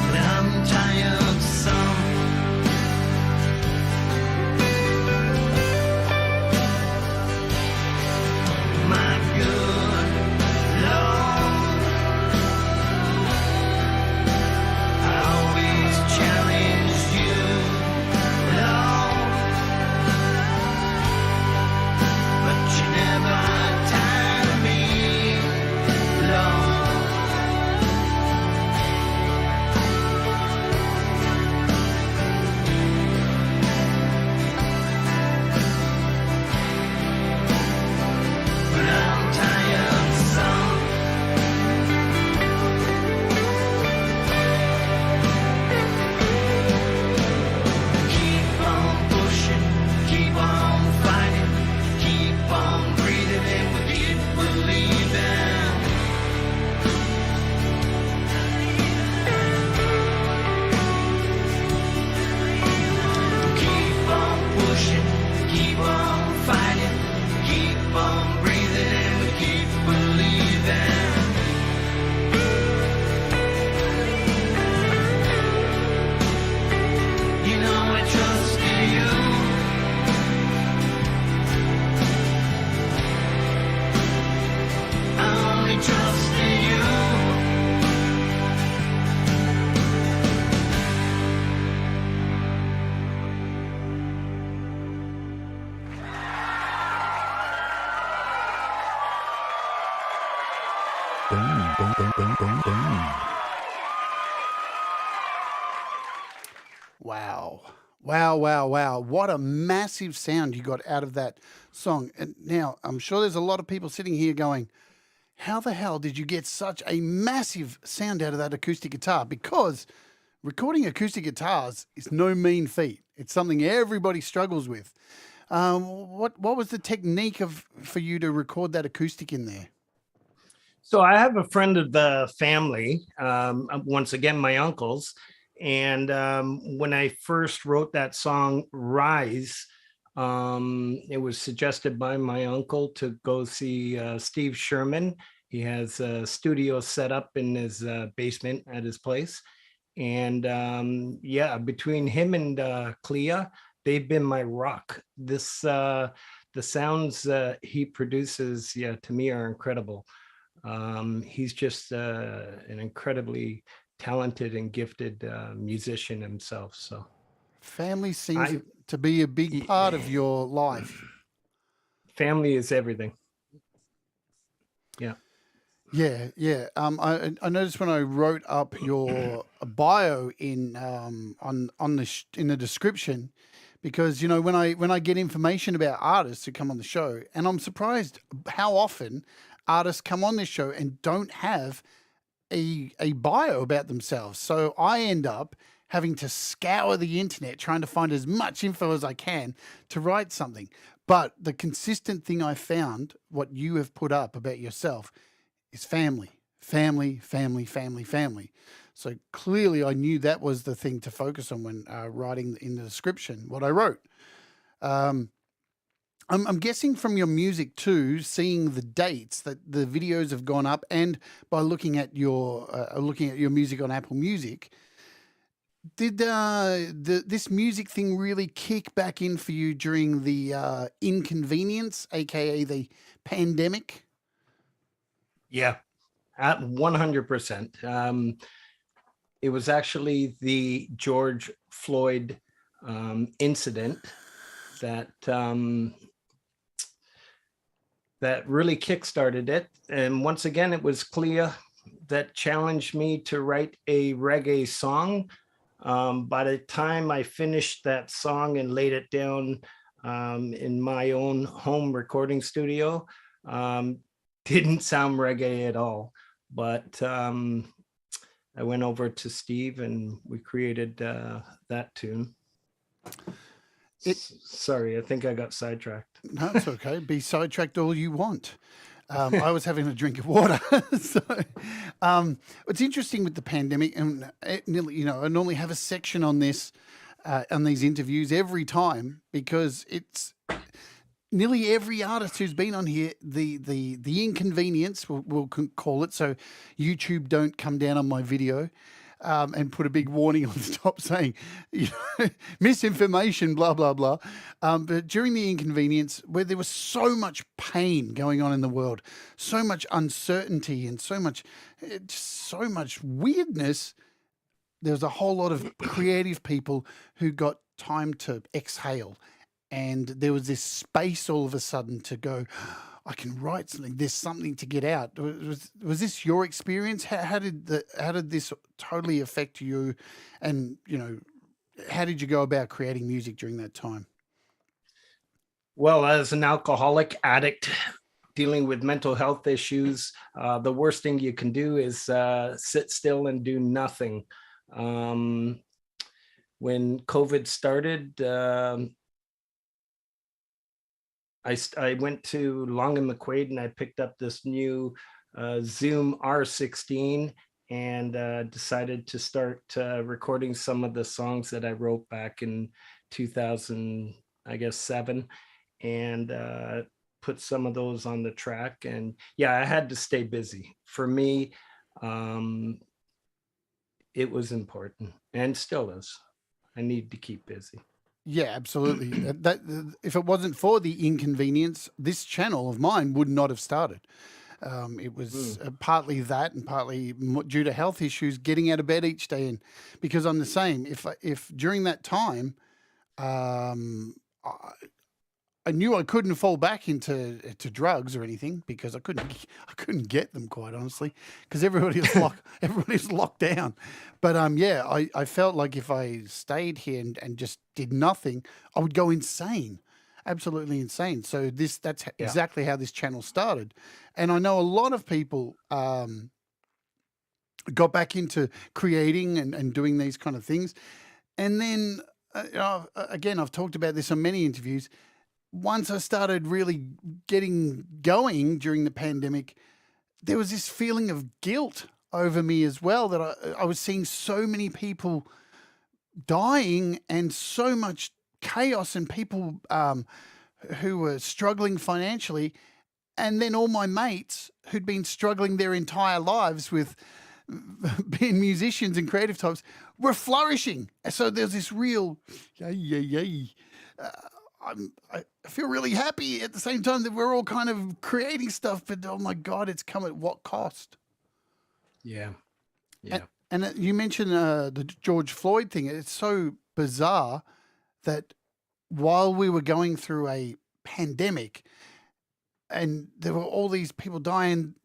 But I'm tired some. My good Lord, I always challenged you, Lord, but you never tired me, Lord. But I'm tired some. Keep on pushing, keep on fighting, keep on breathing, and we keep believing. Keep on pushing, keep on fighting, keep on breathing, and we keep believing. You know I trust in you. I only trust in you. Boom, boom, boom, boom, boom, boom. Wow. Wow, wow, wow. What a massive sound you got out of that song. And now I'm sure there's a lot of people sitting here going, how the hell did you get such a massive sound out of that acoustic guitar? Because recording acoustic guitars is no mean feat. It's something everybody struggles with. What was the technique for you to record that acoustic in there? So I have a friend of the family, once again, my uncles. And when I first wrote that song, Rise, it was suggested by my uncle to go see Steve Sherman. He has a studio set up in his basement at his place. And yeah, between him and Clea, they've been my rock. The sounds he produces, yeah, to me are incredible. He's just an incredibly talented and gifted musician himself. So Family seems I to be a big part of your life. family is everything. Yeah. Yeah. I noticed when I wrote up your bio in on the in the description, because when I get information about artists who come on the show, and I'm surprised how often artists come on this show and don't have a bio about themselves. So I end up having to scour the internet trying to find as much info as I can to write something. But the consistent thing I found, what you have put up about yourself, is family, family, family, family, family. So clearly I knew that was the thing to focus on when writing in the description what I wrote. I'm guessing from your music too, seeing the dates that the videos have gone up, and by looking at your music on Apple Music, did this music thing really kick back in for you during the inconvenience, aka the pandemic? Yeah, at 100%. It was actually the George Floyd incident that that really kickstarted it. And once again, it was Clea that challenged me to write a reggae song. By the time I finished that song and laid it down in my own home recording studio, didn't sound reggae at all. But I went over to Steve and we created that tune. Sorry, I think I got sidetracked. No, it's okay. Be sidetracked all you want. I was having a drink of water. So, it's interesting with the pandemic, and I normally have a section on this, on these interviews every time, because it's nearly every artist who's been on here, the inconvenience, we'll call it, so YouTube don't come down on my video and put a big warning on the top saying, misinformation, blah, blah, blah. But during the inconvenience, where there was so much pain going on in the world, so much uncertainty and so much weirdness, there was a whole lot of creative people who got time to exhale. And there was this space all of a sudden to go, I can write something. There's something to get out. Was this your experience? How did this totally affect you? And how did you go about creating music during that time? Well, as an alcoholic addict dealing with mental health issues, the worst thing you can do is sit still and do nothing. When COVID started, I went to Long and McQuaid and I picked up this new Zoom R16 and decided to start recording some of the songs that I wrote back in 2007, and put some of those on the track. And yeah, I had to stay busy. For me, it was important and still is. I need to keep busy. Yeah, absolutely. That if it wasn't for the inconvenience, this channel of mine would not have started. It was partly that, and partly due to health issues, getting out of bed each day. And because I'm the same, if during that time, I knew I couldn't fall back into drugs or anything, because I couldn't get them, quite honestly, because everybody's locked down. But I felt like if I stayed here and just did nothing, I would go insane, absolutely insane. So that's exactly how this channel started. And I know a lot of people got back into creating and doing these kind of things. And then again, I've talked about this on many interviews. Once I started really getting going during the pandemic, there was this feeling of guilt over me as well, that I was seeing so many people dying and so much chaos and people who were struggling financially. And then all my mates who'd been struggling their entire lives with being musicians and creative types were flourishing. So there's this real, I feel really happy at the same time that we're all kind of creating stuff, but oh my God, it's come at what cost? Yeah. And, Yeah. and you mentioned the George Floyd thing. It's so bizarre that while we were going through a pandemic and there were all these people dying,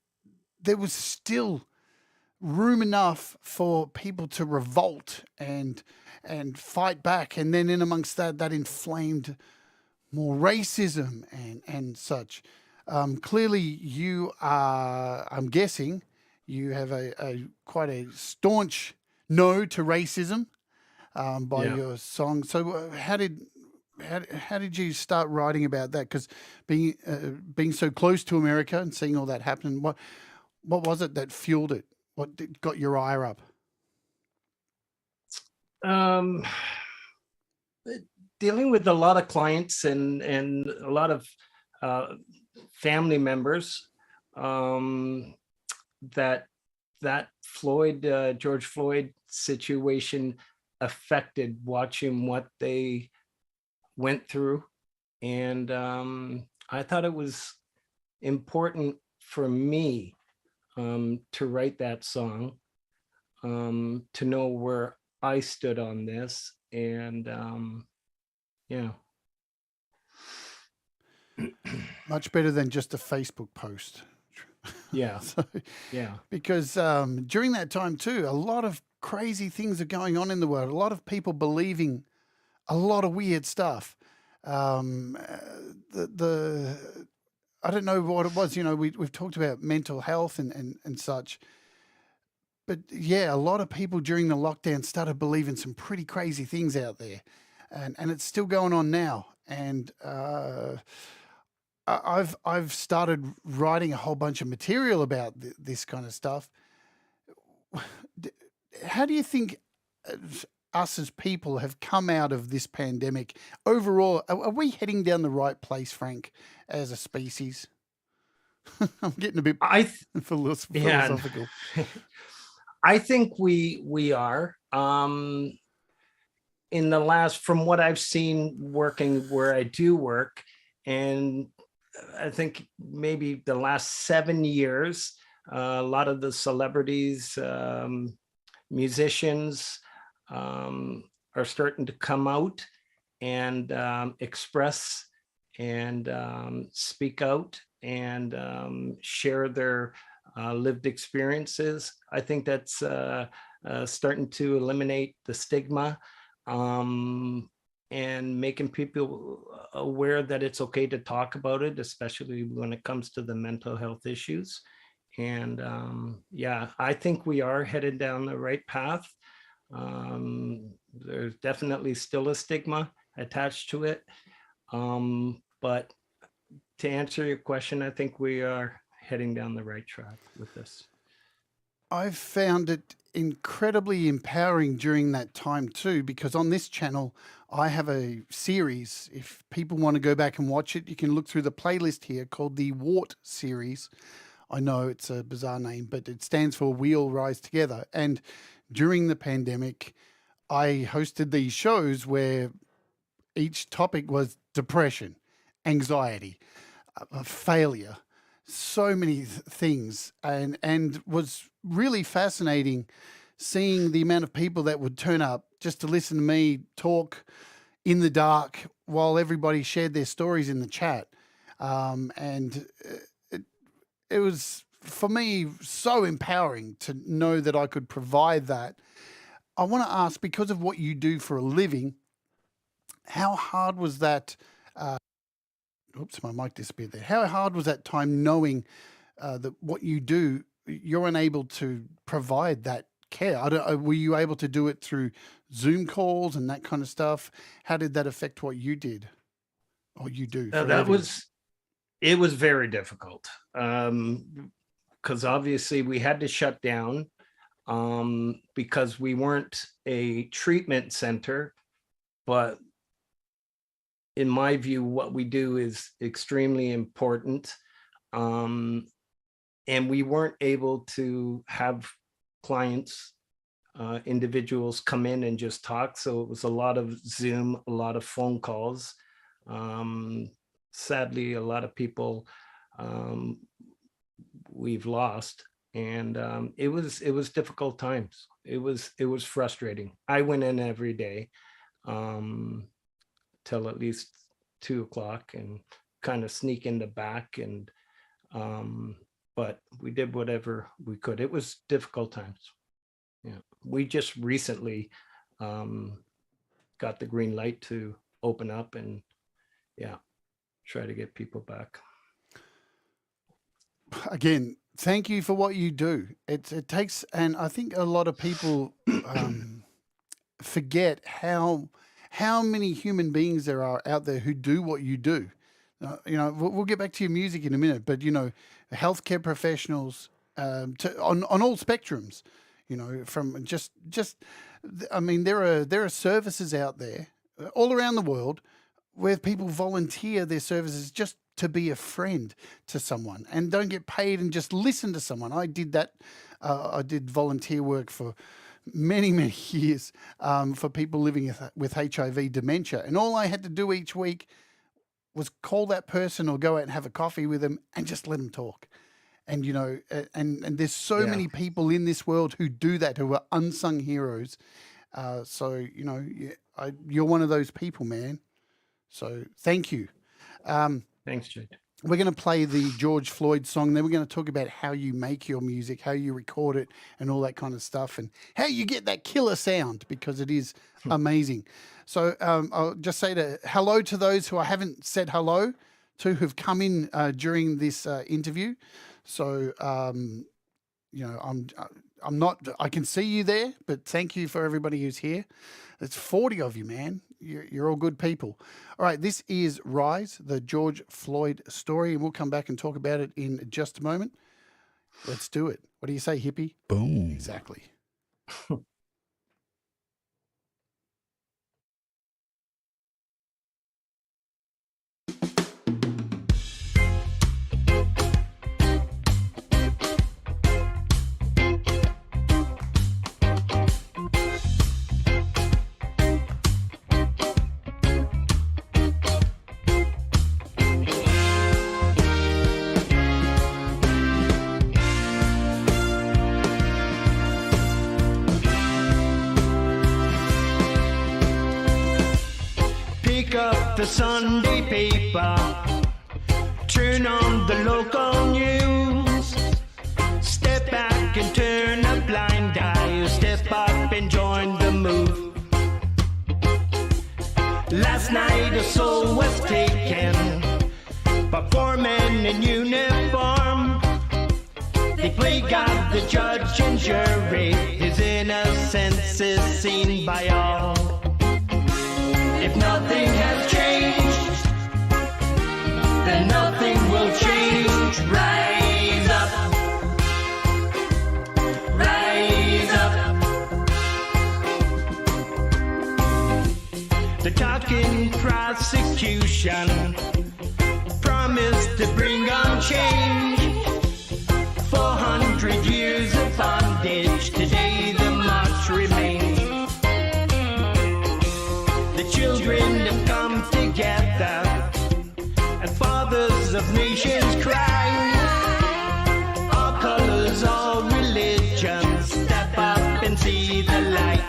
there was still room enough for people to revolt and fight back. And then in amongst that, that inflamed more racism and such. Clearly, you are, I'm guessing, you have a quite a staunch no to racism by Yeah. your song. So, how did you start writing about that? Because being so close to America and seeing all that happen, what was it that fueled it? Got your ire up? Um, Dealing with a lot of clients and a lot of family members, that George Floyd situation affected watching what they went through. And I thought it was important for me to write that song, to know where I stood on this. And yeah. Much better than just a Facebook post. Yeah. So, Yeah. because during that time too, a lot of crazy things are going on in the world. A lot of people believing a lot of weird stuff. The I don't know what it was. You know, we've talked about mental health and such. But yeah, a lot of people during the lockdown started believing some pretty crazy things out there, and it's still going on now. And I've started writing a whole bunch of material about this kind of stuff. How do you think us as people have come out of this pandemic overall? Are we heading down the right place, Frank, as a species? I'm getting a bit Yeah. philosophical. I think we are. In the last, from what I've seen working where I do work, and I think maybe the last 7 years, a lot of the celebrities, musicians, are starting to come out and express and speak out and share their lived experiences. I think that's starting to eliminate the stigma, and making people aware that it's okay to talk about it, especially when it comes to the mental health issues. And yeah, I think we are headed down the right path. There's definitely still a stigma attached to it. But to answer your question, I think we are heading down the right track with this. I've found it incredibly empowering during that time too, because on this channel, I have a series. If people want to go back and watch it, you can look through the playlist here called the Wart series. I know it's a bizarre name, but it stands for We All Rise Together. And during the pandemic, I hosted these shows where each topic was depression, anxiety, failure, so many things, and was really fascinating seeing the amount of people that would turn up just to listen to me talk in the dark while everybody shared their stories in the chat. And it was, for me, so empowering to know that I could provide that. I want to ask, because of what you do for a living, how hard was that? Oops, my mic disappeared there. How hard was that time knowing that what you do, you're unable to provide that care? Were you able to do it through Zoom calls and that kind of stuff? How did that affect what you did or you do? For a living? It was very difficult, because obviously we had to shut down, because we weren't a treatment center, but in my view, what we do is extremely important. And we weren't able to have clients, individuals come in and just talk. So it was a lot of Zoom, a lot of phone calls. Sadly, a lot of people we've lost, and it was difficult times. It was frustrating. I went in every day till at least 2 o'clock and kind of sneak in the back, and but we did whatever we could. It was difficult times. Yeah, we just recently got the green light to open up and try to get people back. Again, thank you for what you do. It takes, and I think a lot of people forget how many human beings there are out there who do what you do. You know, we'll get back to your music in a minute, but you know, healthcare professionals on all spectrums. You know, from just I mean, there are services out there all around the world where people volunteer their services just to be a friend to someone and don't get paid and just listen to someone. I did that. I did volunteer work for many years for people living with HIV dementia. And all I had to do each week was call that person or go out and have a coffee with them and just let them talk. And, you know, and there's so many people in this world who do that, who are unsung heroes. So, you know, you're one of those people, man. So thank you. Thanks, Jade. We're going to play the George Floyd song. Then we're going to talk about how you make your music, how you record it, and all that kind of stuff, and how you get that killer sound, because it is amazing. So I'll just say hello to those who I haven't said hello to, who've come in during this interview. So you know, I'm not. I can see you there, but thank you for everybody who's here. It's 40 of you, man. You're all good people. All right, this is Rise, the George Floyd story, and we'll come back and talk about it in just a moment. Let's do it. What do you say, hippie? Boom. Exactly. The Sunday paper, turn on the local news, step back and turn a blind eye, step up and join the move. Last night a soul was taken by 4 men in uniform. They played God, the judge and jury, his innocence is seen by all. If nothing has changed, then nothing will change. Rise up, rise up. The talking prosecution promised to bring on change. 400 years of bondage, today the march remains. Children have come together, and fathers of nations cry. All colors, all religions, step up and see the light.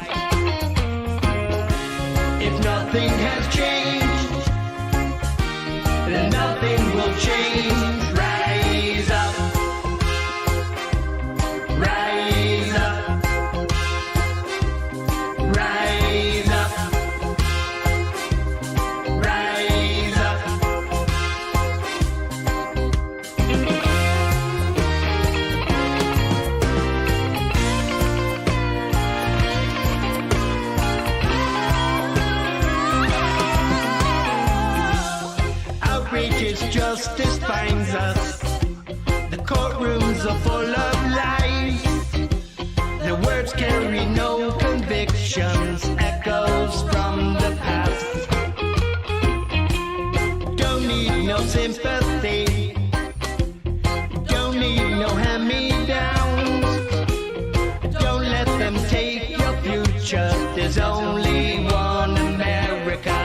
If nothing has changed, then nothing will change. Rise up, rise up, rise up. Justice finds us. The courtrooms are full of lies. The words carry no convictions, echoes from the past. Don't need no sympathy. Don't need no hand-me-downs. Don't let them take your future. There's only one America.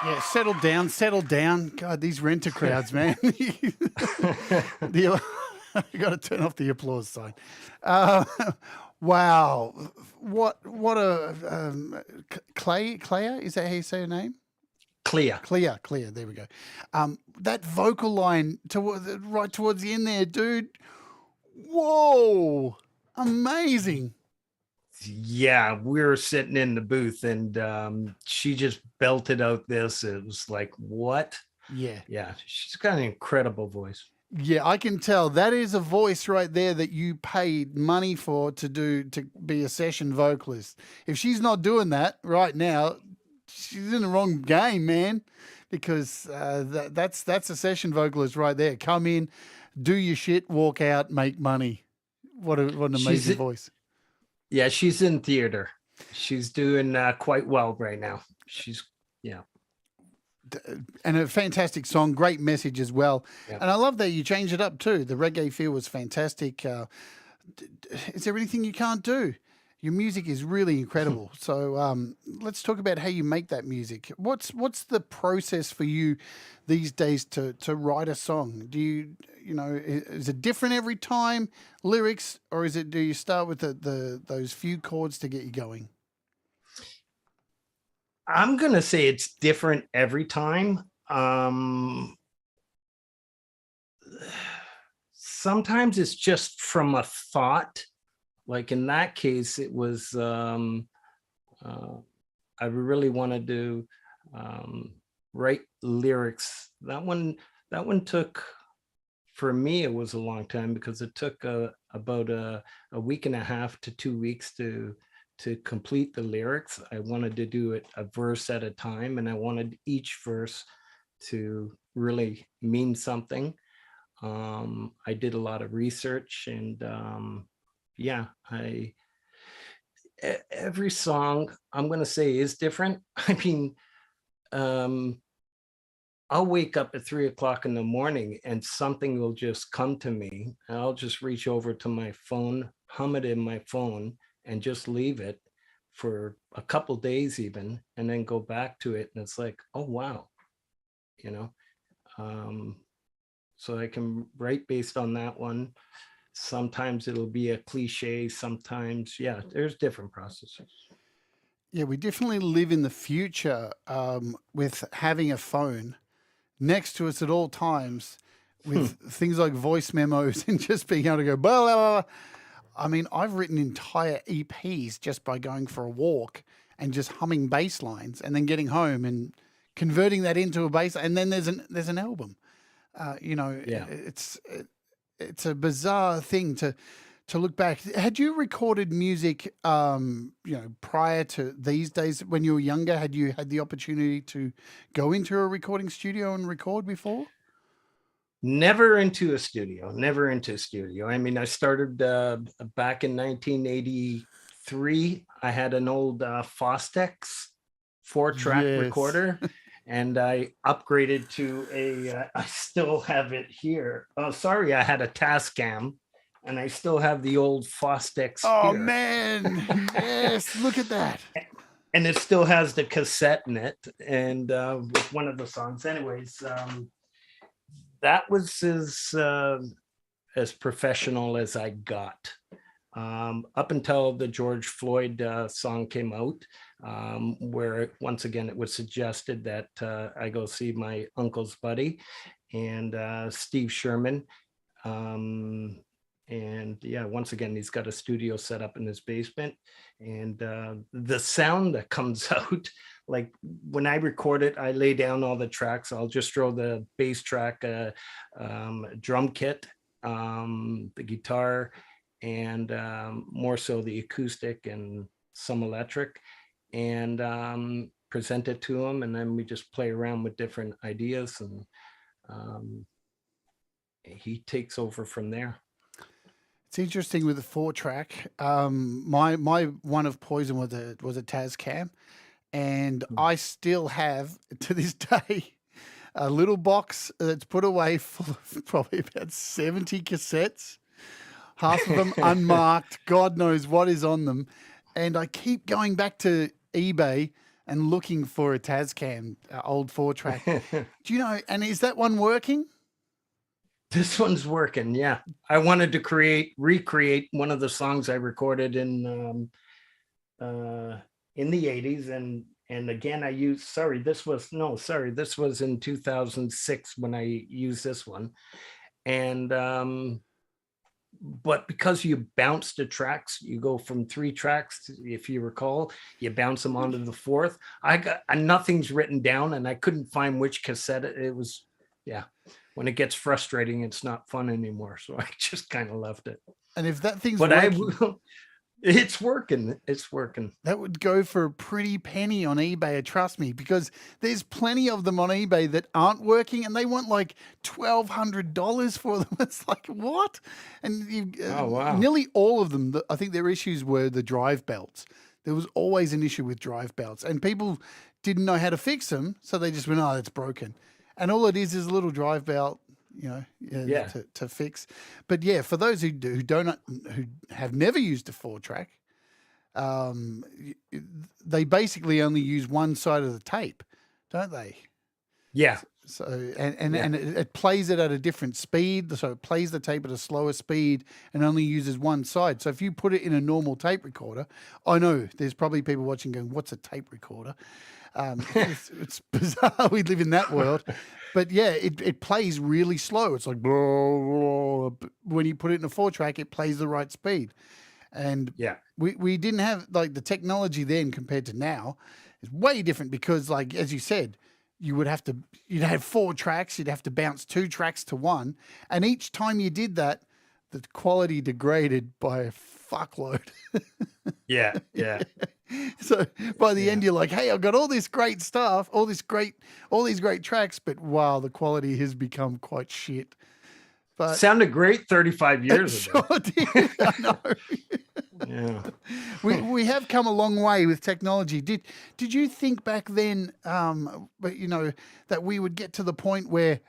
Yeah, settle down, settle down. God, these renter crowds, man. I got to turn off the applause sign. Wow, what a Clea? Is that how you say her name? Clea. Clea. There we go. That vocal line right towards the end there, dude. Whoa, amazing. Yeah, we were sitting in the booth and she just belted out this. It was like, what? Yeah. Yeah, she's got an incredible voice. Yeah, I can tell that is a voice right there that you paid money for to be a session vocalist. If she's not doing that right now, she's in the wrong game, man. Because that's a session vocalist right there. Come in, do your shit, walk out, make money. What an amazing voice. Yeah, she's in theater. She's doing quite well right now. And a fantastic song, great message as well. Yep. And I love that you changed it up too. The reggae feel was fantastic. Is there anything you can't do? Your music is really incredible. So let's talk about how you make that music. What's the process for you these days to write a song? Do you is it different every time, lyrics, or do you start with those few chords to get you going? I'm gonna say it's different every time. Sometimes it's just from a thought. Like in that case, it was I really wanted to write lyrics. That one took, for me, it was a long time because it took about a week and a half to 2 weeks to complete the lyrics. I wanted to do it a verse at a time, and I wanted each verse to really mean something. I did a lot of research, and every song I'm going to say is different. I mean, I'll wake up at 3 o'clock in the morning and something will just come to me, and I'll just reach over to my phone, hum it in my phone, and just leave it for a couple days even, and then go back to it. And it's like, oh, wow. So I can write based on that one. Sometimes it'll be a cliche. Sometimes, there's different processes. Yeah, we definitely live in the future with having a phone next to us at all times with things like voice memos and just being able to go, blah, blah, blah. I mean, I've written entire EPs just by going for a walk and just humming bass lines and then getting home and converting that into a bass. And then there's an album. It's a bizarre thing to look back. Had you recorded music, prior to these days when you were younger? Had you had the opportunity to go into a recording studio and record before? Never into a studio. I mean, I started back in 1983. I had an old Fostex 4-track recorder, and I upgraded to I still have it here. Oh, sorry, I had a Tascam, and I still have the old Fostex Oh, here. man. Yes, look at that. And it still has the cassette in it, and with one of the songs. Anyways, that was as professional as I got. Up until the George Floyd song came out, where once again it was suggested that I go see my uncle's buddy and Steve Sherman. And once again, he's got a studio set up in his basement, and the sound that comes out, like when I record it, I lay down all the tracks. I'll just throw the bass track, drum kit, the guitar, and more so the acoustic and some electric, and present it to him. And then we just play around with different ideas, and he takes over from there. It's interesting with the 4-track. My one of Poison was a Tascam, and I still have to this day a little box that's put away full of probably about 70 cassettes, half of them unmarked. God knows what is on them, and I keep going back to eBay and looking for a Tascam old 4-track. Do you know? And is that one working? This one's working. Yeah, I wanted to recreate one of the songs I recorded in the 80s, and again I used. This was in 2006 when I used this one, and but because you bounce the tracks, you go from 3 tracks, if you recall, you bounce them onto the 4th. Nothing's written down, and I couldn't find which cassette it was. Yeah, when it gets frustrating, it's not fun anymore, so I just kind of left it. And if that thing's But working, it's working. It's working. that would go for a pretty penny on eBay, trust me, because there's plenty of them on eBay that aren't working, and they want like $1,200 for them. It's like, what? And Oh, wow. nearly all of them, I think their issues were the drive belts. There was always an issue with drive belts, and people didn't know how to fix them, so they just went, "Oh, it's broken." And all it is a little drive belt, to fix. But yeah, for those who have never used a 4-track, they basically only use one side of the tape, don't they? Yeah. So and it plays it at a different speed, so it plays the tape at a slower speed and only uses one side. So if you put it in a normal tape recorder, I know there's probably people watching going, "What's a tape recorder?" It's bizarre we live in that world, but yeah, it plays really slow. It's like blah, blah, blah. When you put it in a 4-track, it plays the right speed. And Yeah. we didn't have like the technology then compared to now is way different, because like as you said, you'd have 4 tracks, you'd have to bounce 2 tracks to one, and each time you did that, the quality degraded by a fuckload. Yeah. Yeah. So by the end, you're like, "Hey, I've got all this great stuff, all these great tracks, but wow, the quality has become quite shit." But Sounded great 35 years ago. sure did. I know. Yeah. We have come a long way with technology. Did you think back then, that we would get to the point where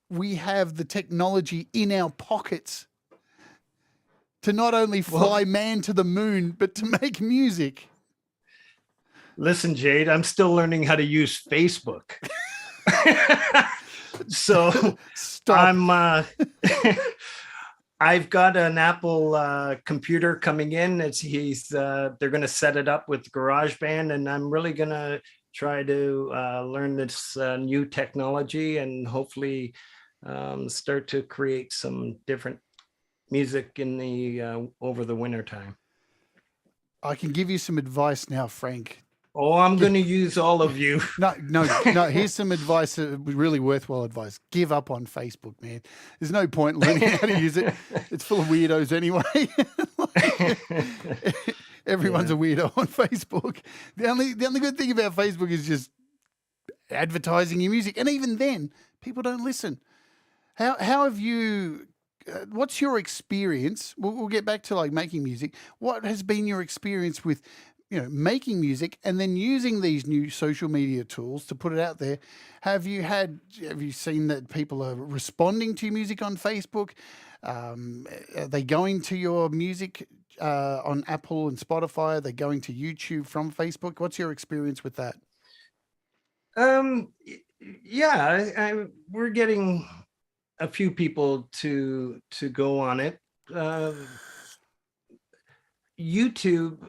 we have the technology in our pockets to not only fly man to the moon, but to make music? Listen, Jade, I'm still learning how to use Facebook. So Stop. I've got an Apple computer coming in. They're going to set it up with GarageBand, and I'm really going to try to learn this new technology and hopefully start to create some different music in the over the winter time. I can give you some advice now, Frank. Oh, I'm going to use all of you. No. Here's some advice, really worthwhile advice. Give up on Facebook, man. There's no point learning how to use it. It's full of weirdos anyway. Everyone's a weirdo on Facebook. The only good thing about Facebook is just advertising your music, and even then, people don't listen. How have you? What's your experience? We'll get back to like making music. What has been your experience with making music and then using these new social media tools to put it out there? Have you seen that people are responding to your music on Facebook? Are they going to your music on Apple and Spotify? Are they going to YouTube from Facebook? What's your experience with that? Yeah, we're getting a few people to go on it. YouTube,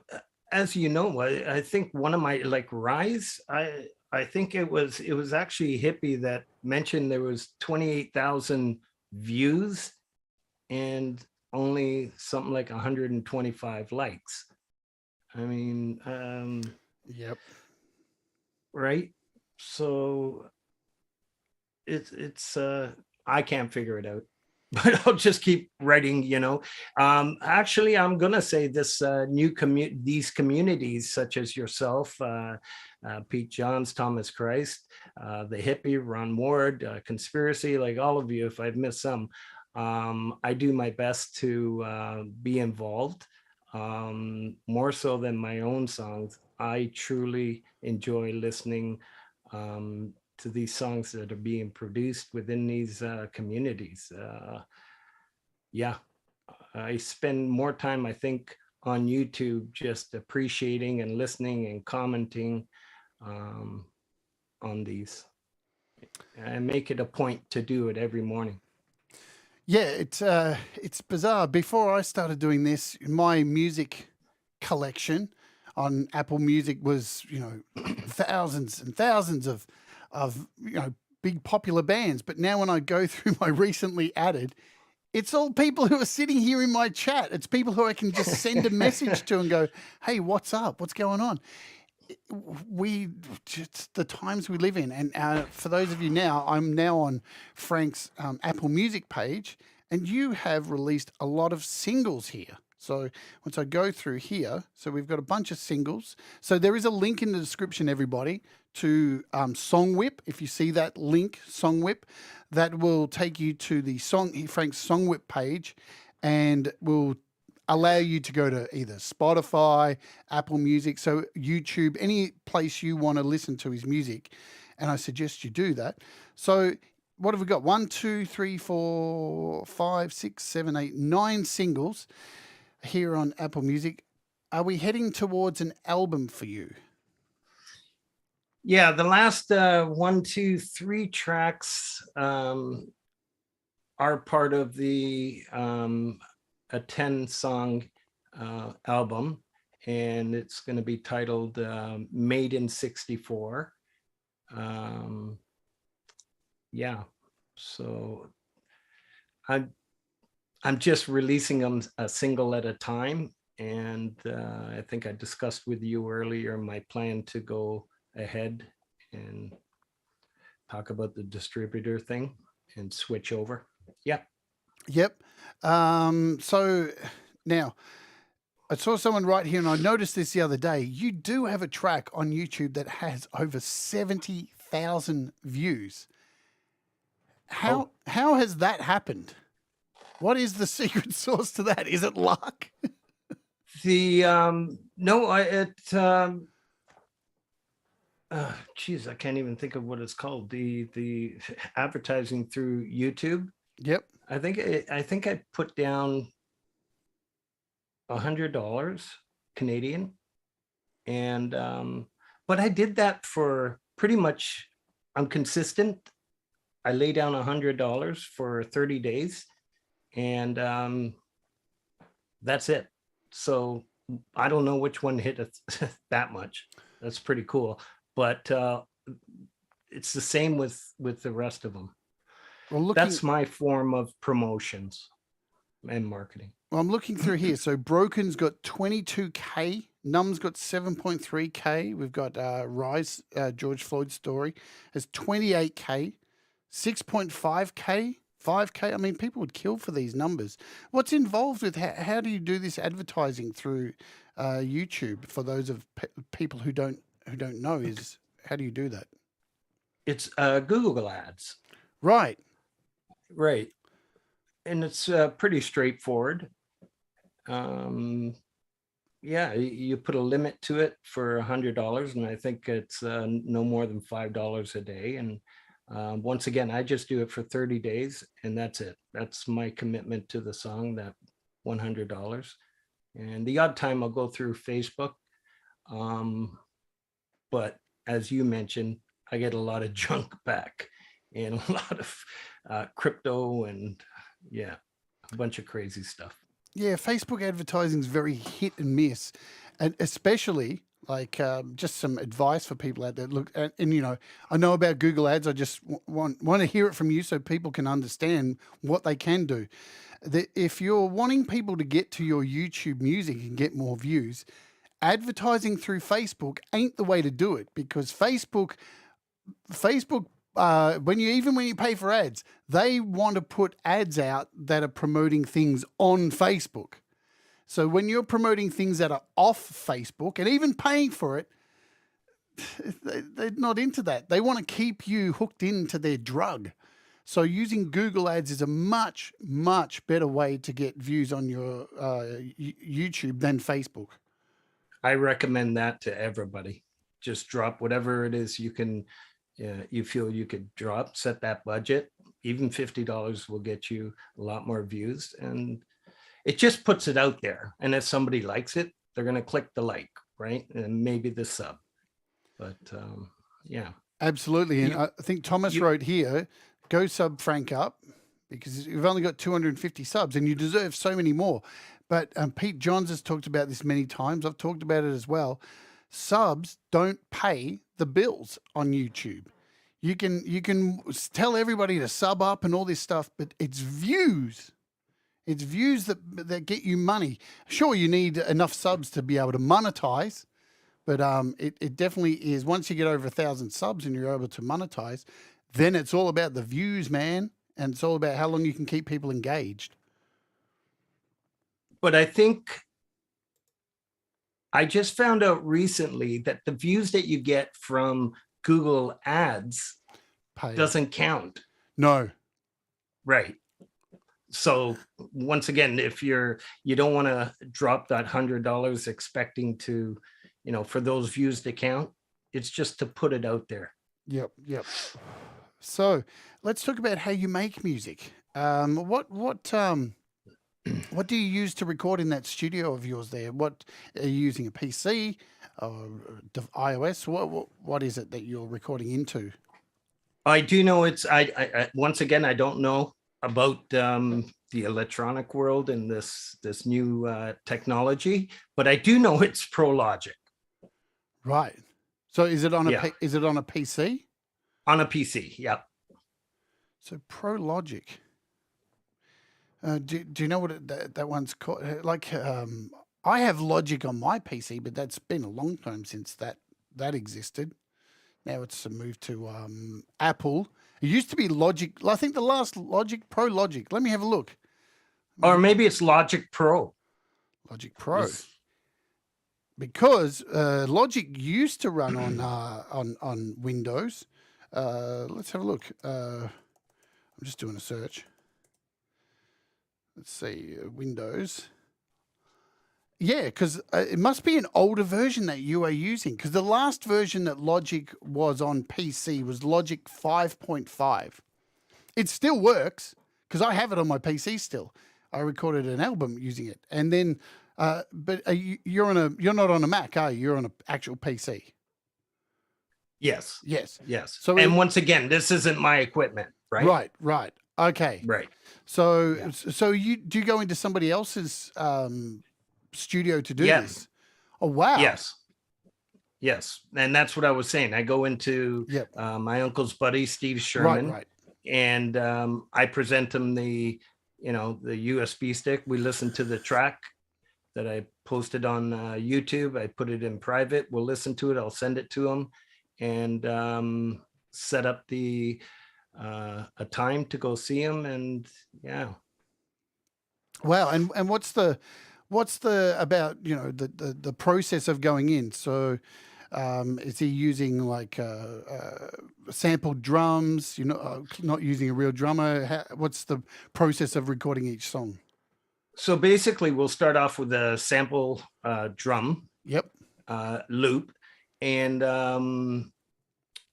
as you know, I think one of my Rise, I think it was actually Hippie that mentioned there was 28,000 views and only something like 125 likes. I mean, Yep. right? So it's I can't figure it out. But I'll just keep writing, Actually, I'm going to say this these communities such as yourself, Pete Johns, Thomas Christ, the Hippie, Ron Ward, Conspiracy, like all of you, if I've missed some, I do my best to be involved, more so than my own songs. I truly enjoy listening to these songs that are being produced within these communities. I spend more time, I think, on YouTube just appreciating and listening and commenting on these. I make it a point to do it every morning. Yeah, it's bizarre. Before I started doing this, my music collection on Apple Music was, thousands and thousands of big popular bands. But now when I go through my recently added, it's all people who are sitting here in my chat. It's people who I can just send a message to and go, "Hey, what's up? What's going on?" Just the times we live in. And for those of you now, I'm now on Frank's Apple Music page, and you have released a lot of singles here. So once I go through here, so we've got a bunch of singles. So there is a link in the description, everybody, to Song Whip. If you see that link, Song Whip, that will take you to the Frank's Song Whip page, and will allow you to go to either Spotify, Apple Music, so YouTube, any place you want to listen to his music. And I suggest you do that. So what have we got? 1, 2, 3, 4, 5, 6, 7, 8, 9 singles here on Apple Music. Are we heading towards an album for you? Yeah, the last 1, 2, 3 tracks are part of the a 10-song album, and it's going to be titled Made in 64. Yeah, so I'm just releasing them a single at a time, and I think I discussed with you earlier my plan to go ahead and talk about the distributor thing and switch over. Yeah. Yep. So now I saw someone right here, and I noticed this the other day. You do have a track on YouTube that has over 70,000 views. How has that happened? What is the secret sauce to that? Is it luck? Geez, I can't even think of what it's called. The advertising through YouTube. Yep. I think I put down $100 Canadian, and but I did that for pretty much. I'm consistent. I lay down $100 for 30 days, and that's it. So I don't know which one hit that much. That's pretty cool, but it's the same with the rest of them. Well, that's my form of promotions and marketing. Well, I'm looking through here. So Broken's got 22K. Num's got 7.3K. We've got Rise, George Floyd's story, has 28K, 6.5K, 5K. I mean, people would kill for these numbers. What's involved with how do you do this advertising through YouTube? For those of people who don't know, is how do you do that? It's Google Ads. Right. Right. And it's pretty straightforward. Yeah, you put a limit to it for $100, and I think it's no more than $5 a day. And once again, I just do it for 30 days, and that's it. That's my commitment to the song, that $100. And the odd time I'll go through Facebook. But as you mentioned, I get a lot of junk back and a lot of crypto and a bunch of crazy stuff. Yeah, Facebook advertising is very hit and miss, and especially like just some advice for people out there. Look, and I know about Google Ads. I just want to hear it from you so people can understand what they can do. If you're wanting people to get to your YouTube music and get more views, advertising through Facebook ain't the way to do it, because Facebook, when you pay for ads, they want to put ads out that are promoting things on Facebook. So when you're promoting things that are off Facebook and even paying for it, they're not into that. They want to keep you hooked into their drug. So using Google Ads is a much, much better way to get views on your YouTube than Facebook. I recommend that to everybody. Just drop whatever it is you can. You feel you could drop, set that budget. Even $50 will get you a lot more views, and it just puts it out there. And if somebody likes it, they're going to click the like, right? And maybe the sub. But yeah. Absolutely. And You- I think Thomas wrote here, go sub Frank up because you've only got 250 subs and you deserve so many more. But Pete Johns has talked about this many times. I've talked about it as well. Subs don't pay the bills on YouTube. You can tell everybody to sub up and all this stuff, but it's views. It's views that get you money. Sure, you need enough subs to be able to monetize, but it definitely is. Once you get over 1,000 subs and you're able to monetize, then it's all about the views, man, and it's all about how long you can keep people engaged. But I think I just found out recently that the views that you get from Google ads Pay. doesn't count. No. Right. So once again, if you don't want to drop that $100 expecting to, for those views to count, it's just to put it out there. Yep. So let's talk about how you make music. What do you use to record in that studio of yours there? What are you using, a PC or iOS? What is it that you're recording into? I do know I once again, I don't know about the electronic world and this new technology, but I do know it's Pro Logic. Right. So is it on Yeah. is it on a PC? On a PC, yeah. So Pro Logic. Do you know what that one's called? I have Logic on my PC, but that's been a long time since that existed. Now it's moved to Apple. It used to be Logic. I think the last Logic, Pro Logic. Let me have a look. Or maybe it's Logic Pro. Logic Pro. Yes. Because Logic used to run on Windows. Let's have a look. I'm just doing a search. Let's see, Windows. Yeah, because it must be an older version that you are using. Because the last version that Logic was on PC was Logic 5.5. It still works because I have it on my PC still. I recorded an album using it, and then, but you're not on a Mac, are you? You're on an actual PC. Yes. Yes. So So once again, this isn't my equipment, right? Right. Okay. Right. So Yeah. so you go into somebody else's studio to do Yeah. this? Oh wow. Yes. And that's what I was saying. I go into Yep. my uncle's buddy, Steve Sherman, Right. and I present him the USB stick. We listen to the track that I posted on YouTube. I put it in private. We'll listen to it. I'll send it to him and set up a time to go see him. And yeah. Wow. And what's the about the process of going in? So is he using like sampled drums? Not using a real drummer. What's the process of recording each song? So basically, we'll start off with a sample drum Yep. loop, and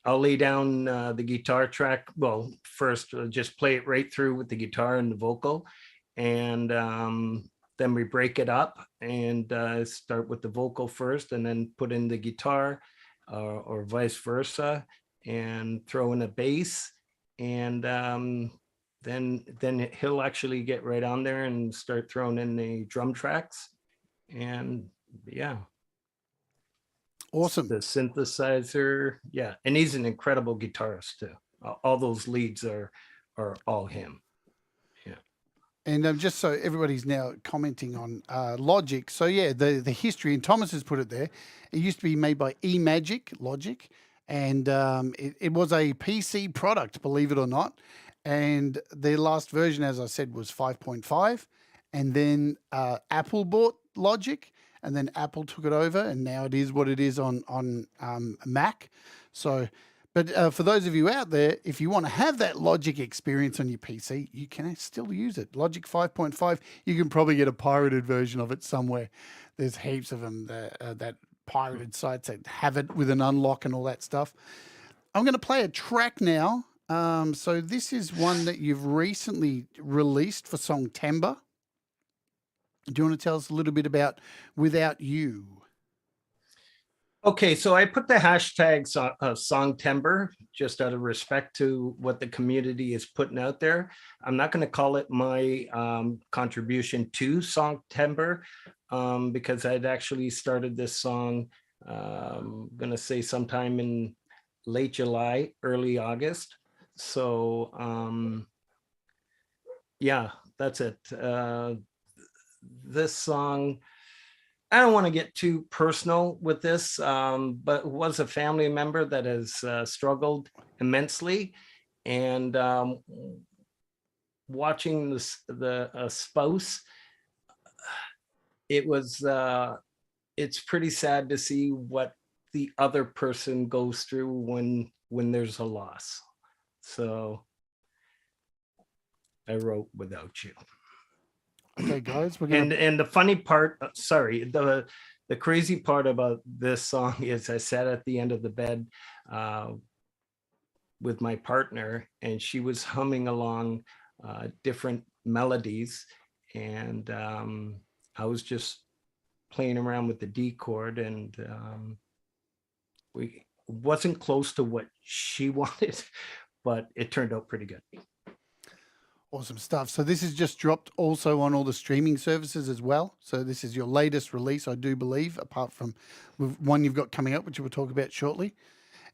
I'll lay down the guitar track. Well, first, just play it right through with the guitar and the vocal, and then we break it up and start with the vocal first, and then put in the guitar, or vice versa, and throw in a bass, and then he'll actually get right on there and start throwing in the drum tracks, and yeah. Awesome. The synthesizer, yeah, and he's an incredible guitarist too. All those leads are all him. Yeah. And just so everybody's now commenting on Logic. So yeah, the history, and Thomas has put it there. It used to be made by eMagic Logic, and it was a PC product, believe it or not. And their last version, as I said, was 5.5. And then Apple bought Logic, and then Apple took it over, and now it is what it is on Mac. So, but for those of you out there, if you want to have that Logic experience on your PC, you can still use it. Logic 5.5, you can probably get a pirated version of it somewhere. There's heaps of them, that pirated sites that have it with an unlock and all that stuff. I'm going to play a track now. So this is one that you've recently released for Songtember. Do you want to tell us a little bit about Without You? Yeah, Okay, so I put the hashtag Songtember just out of respect to what the community is putting out there. I'm not going to call it my contribution to Songtember because I'd actually started this song, going to say sometime in late July, early August. So yeah, that's it. This song, I don't want to get too personal with this, but was a family member that has struggled immensely, and watching the spouse, it's pretty sad to see what the other person goes through when there's a loss. So I wrote Without You. Okay, guys, we're gonna. And the funny part, the crazy part about this song is I sat at the end of the bed with my partner, and she was humming along different melodies, and I was just playing around with the D chord, and we wasn't close to what she wanted, but it turned out pretty good. Awesome stuff. So this is just dropped also on all the streaming services as well. So this is your latest release, I do believe, apart from one you've got coming up, which we'll talk about shortly.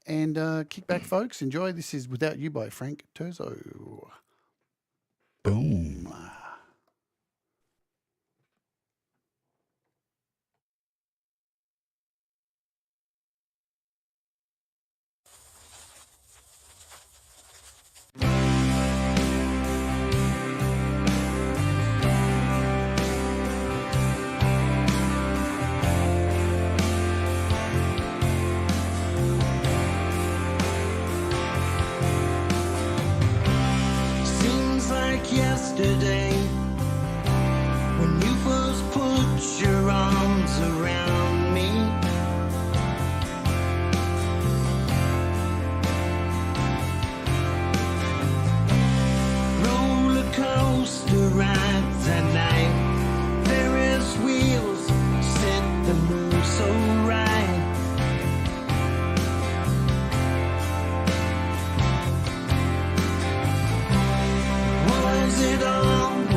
And kick back, folks. Enjoy. This is Without You by Frank Terzo. Boom. Seems like yesterday when you first put your arms around me. Roller coaster ride tonight, Ferris wheels set the mood so right. Was it all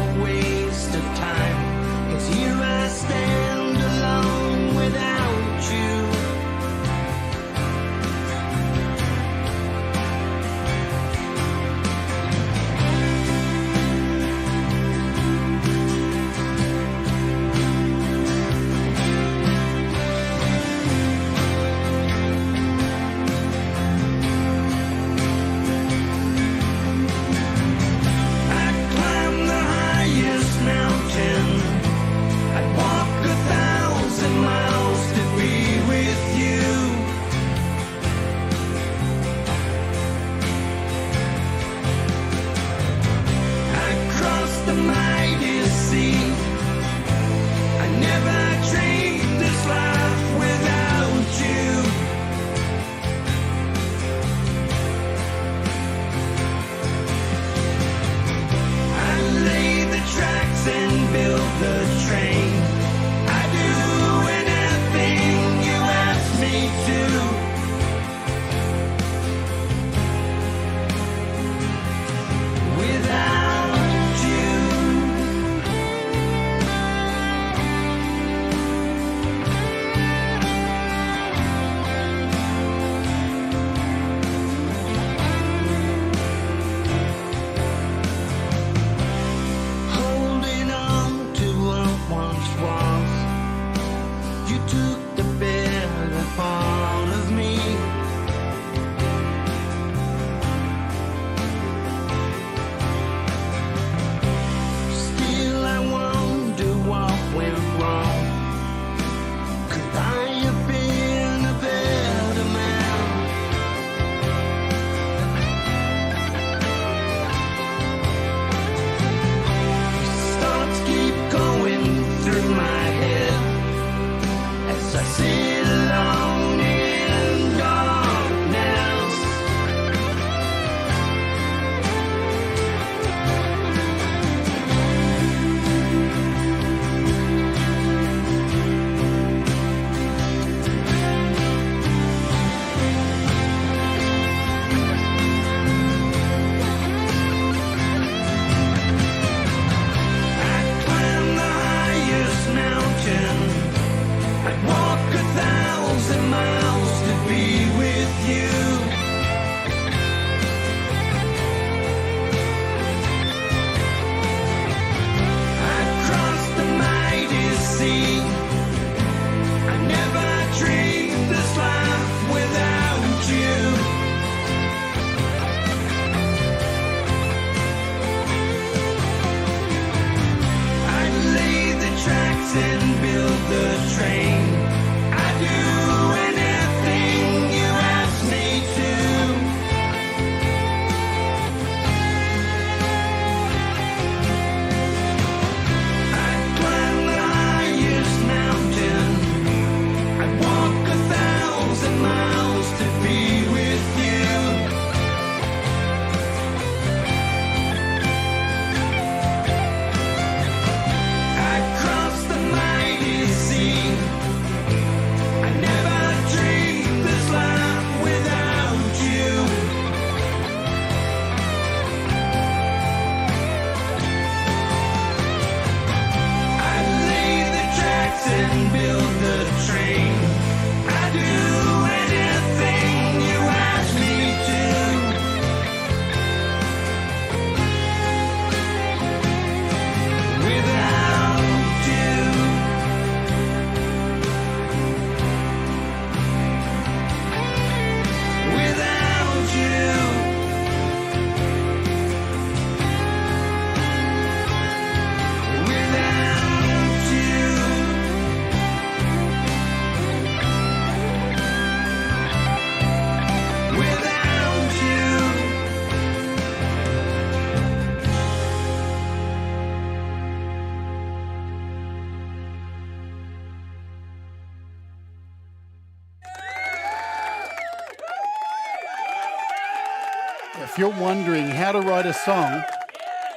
If you're wondering how to write a song,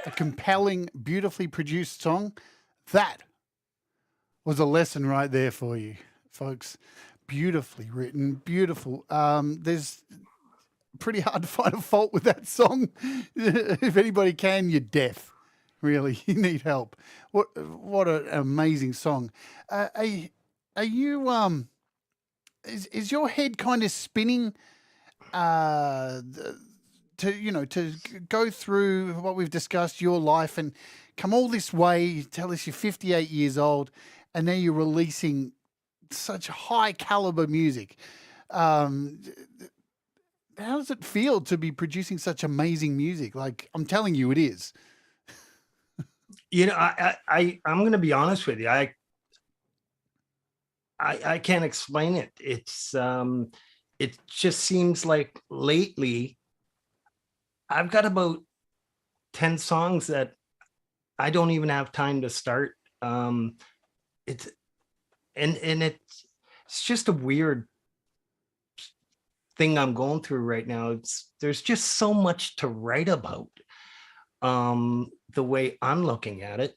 a compelling, beautifully produced song, that was a lesson right there for you, folks. Beautifully written, beautiful. There's pretty hard to find a fault with that song. If anybody can, you're deaf. Really, you need help. What an amazing song. Are you is your head kind of spinning to go through what we've discussed, your life, and come all this way? You tell us you're 58 years old, and now you're releasing such high caliber music. How does it feel to be producing such amazing music? Like, I'm telling you, it is. I'm going to be honest with you. I can't explain it. It just seems like lately I've got about 10 songs that I don't even have time to start. It's just a weird thing I'm going through right now. There's just so much to write about. The way I'm looking at it,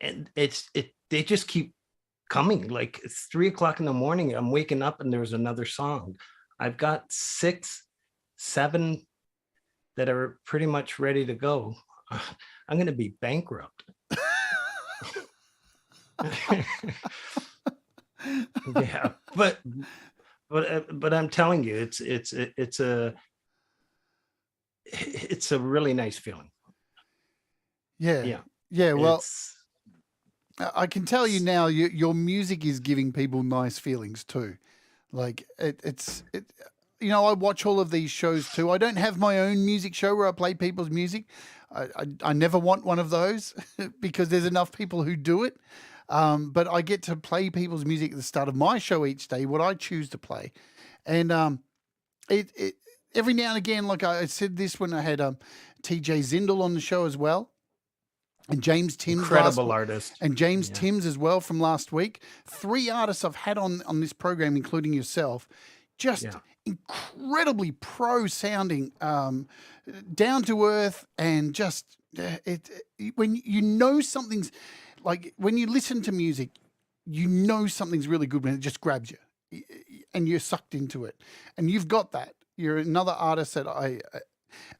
and they just keep coming. Like, it's 3:00 in the morning, I'm waking up and there's another song. I've got 6, 7 that are pretty much ready to go. I'm going to be bankrupt. Yeah, but I'm telling you, it's a really nice feeling. Yeah. Well, I can tell you now, your music is giving people nice feelings too. Like, I watch all of these shows too. I don't have my own music show where I play people's music. I never want one of those because there's enough people who do it. But I get to play people's music at the start of my show each day, what I choose to play. And it every now and again, like I said this when I had TJ Zindel on the show as well. And James Timms, incredible artist, and James Timms as well from last week. 3 artists I've had on this program, including yourself, just incredibly pro sounding, down to earth, and just when you know something's like, when you listen to music, you know something's really good when it just grabs you, and you're sucked into it, and you've got that. You're another artist that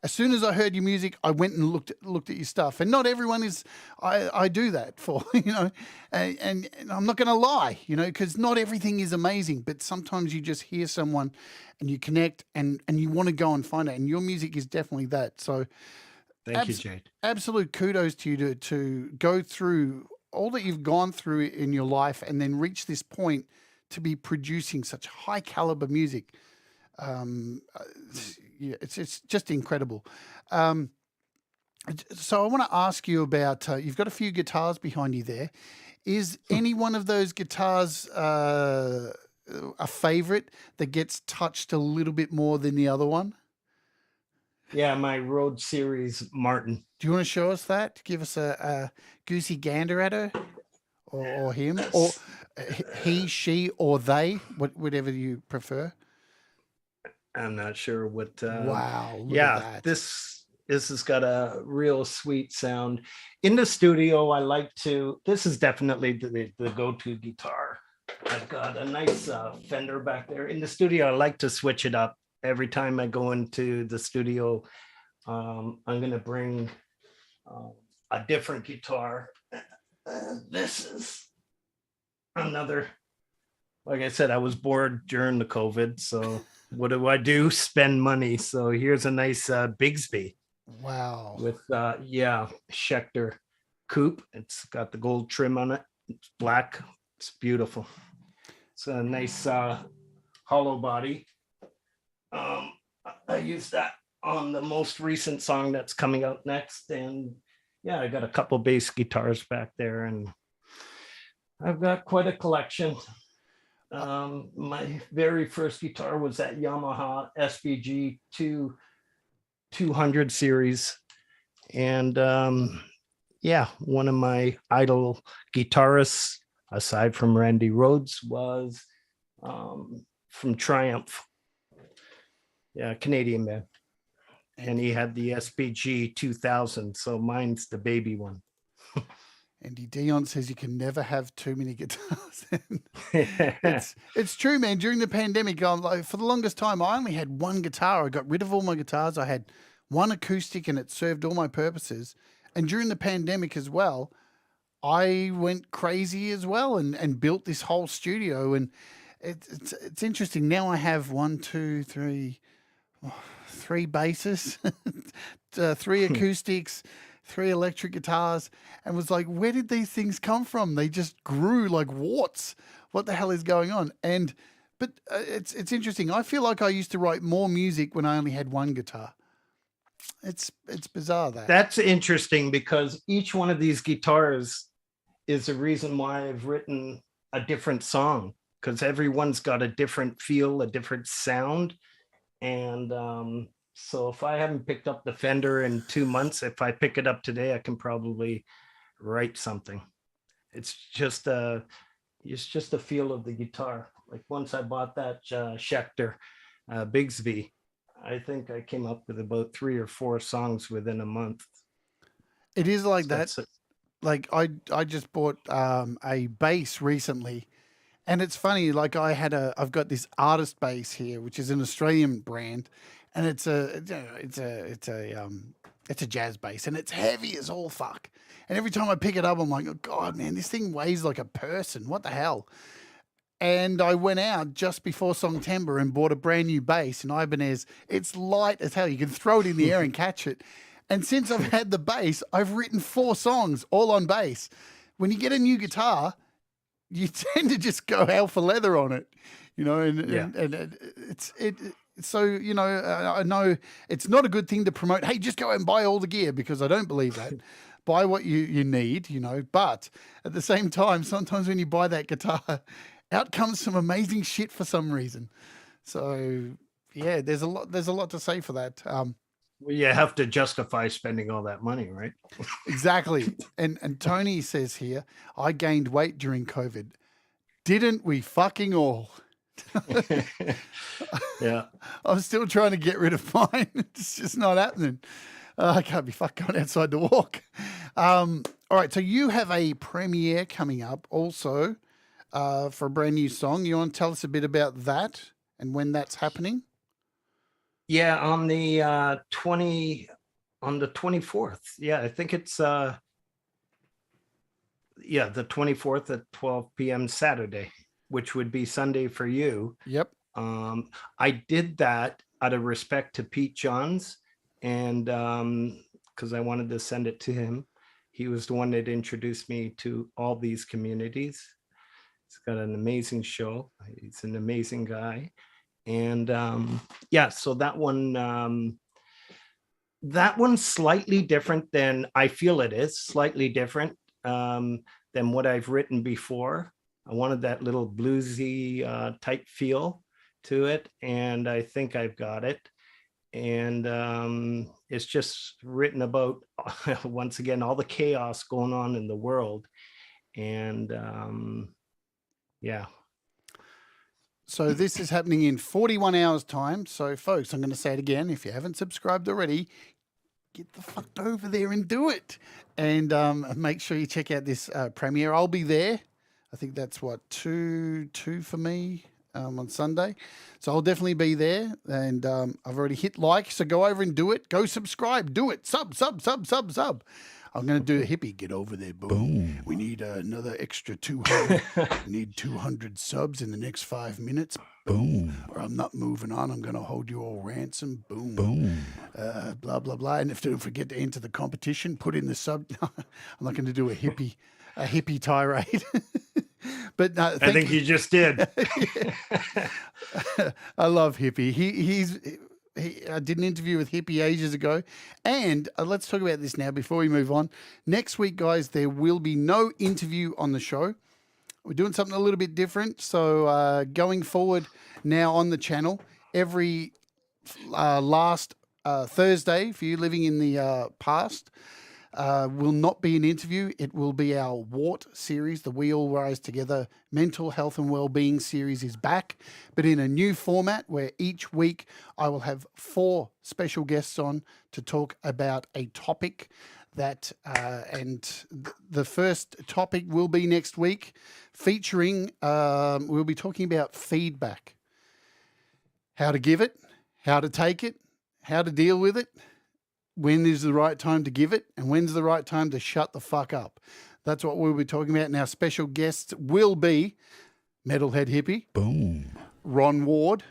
as soon as I heard your music, I went and looked at your stuff. And not everyone is, I do that for, and I'm not going to lie, because not everything is amazing, but sometimes you just hear someone and you connect and you want to go and find it. And your music is definitely that. So thank you, Jade. Absolute kudos to you to go through all that you've gone through in your life and then reach this point to be producing such high caliber music. It's just incredible. So I want to ask you about, you've got a few guitars behind you there. Is any one of those guitars a favorite that gets touched a little bit more than the other one? Yeah, my Road Series Martin. Do you want to show us that? Give us a goosey gander at her, or him, or he, she, or they, whatever you prefer. I'm not sure what. Wow! Look yeah, at that. This has got a real sweet sound. In the studio, I like to. This is definitely the go-to guitar. I've got a nice Fender back there. In the studio, I like to switch it up every time I go into the studio. I'm gonna bring a different guitar. This is another. Like I said, I was bored during the COVID, so. What do? Spend money. So here's a nice Bigsby. Wow. With Schecter coupe. It's got the gold trim on it. It's black. It's beautiful. It's a nice hollow body. I used that on the most recent song that's coming out next. And yeah, I got a couple bass guitars back there, and I've got quite a collection. My very first guitar was that Yamaha SBG 200 series. And one of my idol guitarists, aside from Randy Rhoads, was from Triumph. Yeah, Canadian band. And he had the SBG 2000, so mine's the baby one. Andy Dion says you can never have too many guitars. It's true, man. During the pandemic, for the longest time, I only had one guitar. I got rid of all my guitars. I had one acoustic, and it served all my purposes. And during the pandemic as well, I went crazy as well and built this whole studio. And it's interesting. Now I have three basses, three acoustics, three electric guitars, and was like, where did these things come from? They just grew like warts. What the hell is going on? But it's interesting. I feel like I used to write more music when I only had one guitar. It's bizarre that. That's interesting because each one of these guitars is a reason why I've written a different song, because everyone's got a different feel, a different sound. And so if I haven't picked up the Fender in 2 months, if I pick it up today, I can probably write something. It's just a feel of the guitar. Like once I bought that Schecter Bigsby, I think I came up with about 3 or 4 songs within a month. It is like that. Like I just bought a bass recently, and it's funny. Like I've got this artist bass here, which is an Australian brand, and it's a jazz bass, and it's heavy as all fuck. And every time I pick it up, I'm like, oh God, man, this thing weighs like a person. What the hell? And I went out just before Songtember and bought a brand new bass, and Ibanez. It's light as hell. You can throw it in the air and catch it. And since I've had the bass, I've written 4 songs all on bass. When you get a new guitar, you tend to just go hell for leather on it, and it's so, I know it's not a good thing to promote, hey, just go out and buy all the gear, because I don't believe that. Buy what you need, but at the same time, sometimes when you buy that guitar, out comes some amazing shit for some reason. So yeah, there's a lot to say for that. Well, you have to justify spending all that money, right? Exactly. And Tony says here, I gained weight during COVID. Didn't we fucking all? Yeah. I'm still trying to get rid of mine. It's just not happening. I can't be fucking going outside to walk. All right. So you have a premiere coming up also for a brand new song. You want to tell us a bit about that and when that's happening? Yeah, on the 24th. Yeah, I think it's the 24th at 12 p.m. Saturday, which would be Sunday for you. Yep. I did that out of respect to Pete Johns, and because I wanted to send it to him. He was the one that introduced me to all these communities. He's got an amazing show. He's an amazing guy. And so that one's slightly different than I feel it is, slightly different than what I've written before. I wanted that little bluesy type feel to it, and I think I've got it. And it's just written about, once again, all the chaos going on in the world. And So this is happening in 41 hours time. So folks, I'm going to say it again. If you haven't subscribed already, get the fuck over there and do it. And make sure you check out this premiere. I'll be there. I think that's two for me on Sunday. So I'll definitely be there. And I've already hit like. So go over and do it. Go subscribe. Do it. Sub. I'm going to do a hippie. Get over there, boom. We need another extra 200. We need 200 subs in the next 5 minutes. Boom. Or I'm not moving on. I'm going to hold you all ransom. Boom. Boom. Blah, blah, blah. And if they don't forget to enter the competition, put in the sub. I'm not going to do a hippie tirade. But no, I think you just did. I love Hippie. I did an interview with Hippie ages ago. And let's talk about this now before we move on. Next week, guys, there will be no interview on the show. We're doing something a little bit different. So going forward now on the channel, every last Thursday, for you living in the past, will not be an interview. It will be our WART series, the We All Rise Together Mental Health and Wellbeing series is back, but in a new format where each week I will have 4 special guests on to talk about a topic that, the first topic will be next week featuring, we'll be talking about feedback, how to give it, how to take it, how to deal with it, when is the right time to give it, and when's the right time to shut the fuck up. That's what we'll be talking about. And our special guests will be Metalhead Hippie, Boom. Ron Ward,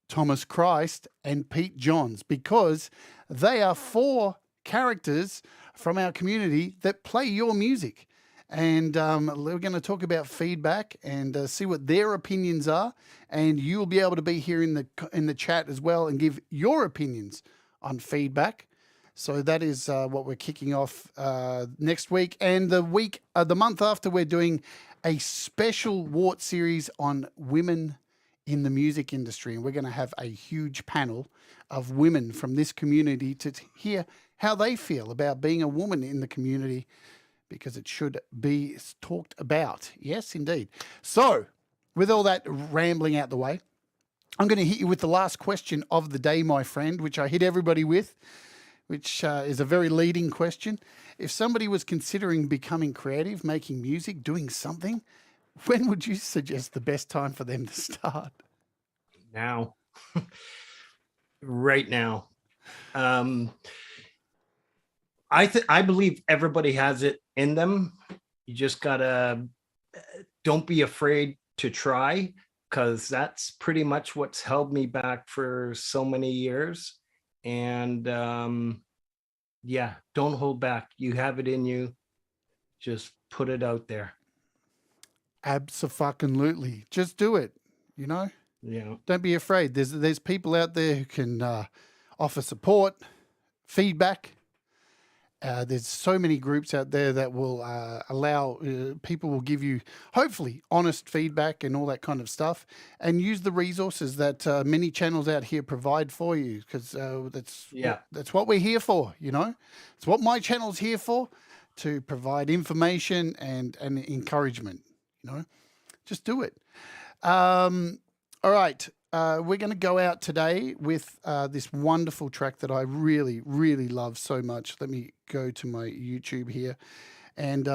Thomas Christ, and Pete Johns, because they are 4 characters from our community that play your music. And we're going to talk about feedback and see what their opinions are. And you'll be able to be here in the chat as well and give your opinions on feedback. So that is what we're kicking off next week. And the month after, we're doing a special WART series on women in the music industry. And we're going to have a huge panel of women from this community to hear how they feel about being a woman in the community, because it should be talked about. Yes, indeed. So with all that rambling out the way, I'm going to hit you with the last question of the day, my friend, which I hit everybody with, which is a very leading question. If somebody was considering becoming creative, making music, doing something, when would you suggest the best time for them to start? Now. Right now. I believe everybody has it in them. You just gotta, don't be afraid to try, because that's pretty much what's held me back for so many years. And yeah, don't hold back. You have it in you. Just put it out there. Abso-fucking-lutely. Just do it, you know? Yeah. Don't be afraid. There's people out there who can offer support, feedback. There's so many groups out there that will allow people will give you, hopefully, honest feedback and all that kind of stuff, and use the resources that many channels out here provide for you, because that's what we're here for, you know? It's what my channel's here for, to provide information and encouragement, you know? Just do it. All right. We're going to go out today with this wonderful track that I really, really love so much. Let me go to my YouTube here. And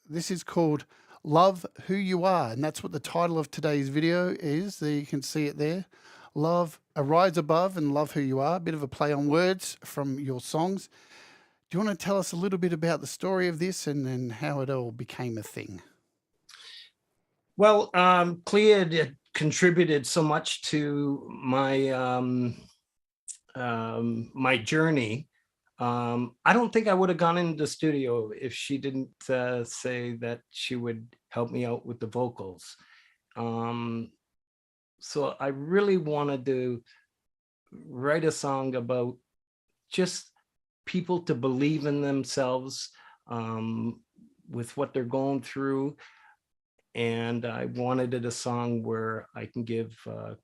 this is called Love Who You Are. And that's what the title of today's video is. There you can see it there. Love, Rise Above and Love Who You Are. A bit of a play on words from your songs. Do you want to tell us a little bit about the story of this and how it all became a thing? Well, Clea did contributed so much to my my journey. I don't think I would have gone into the studio if she didn't say that she would help me out with the vocals. So I really wanted to write a song about just people to believe in themselves with what they're going through. And I wanted it a song where I can give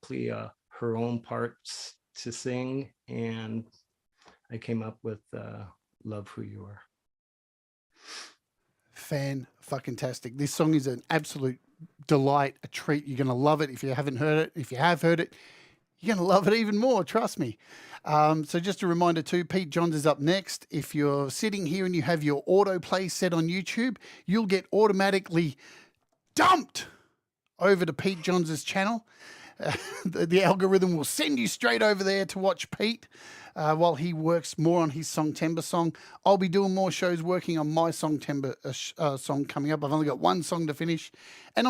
Clea her own parts to sing. And I came up with Love Who You Are. Fan-fucking-tastic. This song is an absolute delight, a treat. You're going to love it if you haven't heard it. If you have heard it, you're going to love it even more, trust me. So just a reminder too, Pete Johns is up next. If you're sitting here and you have your autoplay set on YouTube, you'll get automatically dumped over to Pete Johns' channel. The algorithm will send you straight over there to watch Pete while he works more on his Songtember song. I'll be doing more shows working on my Songtember song coming up. I've only got one song to finish, and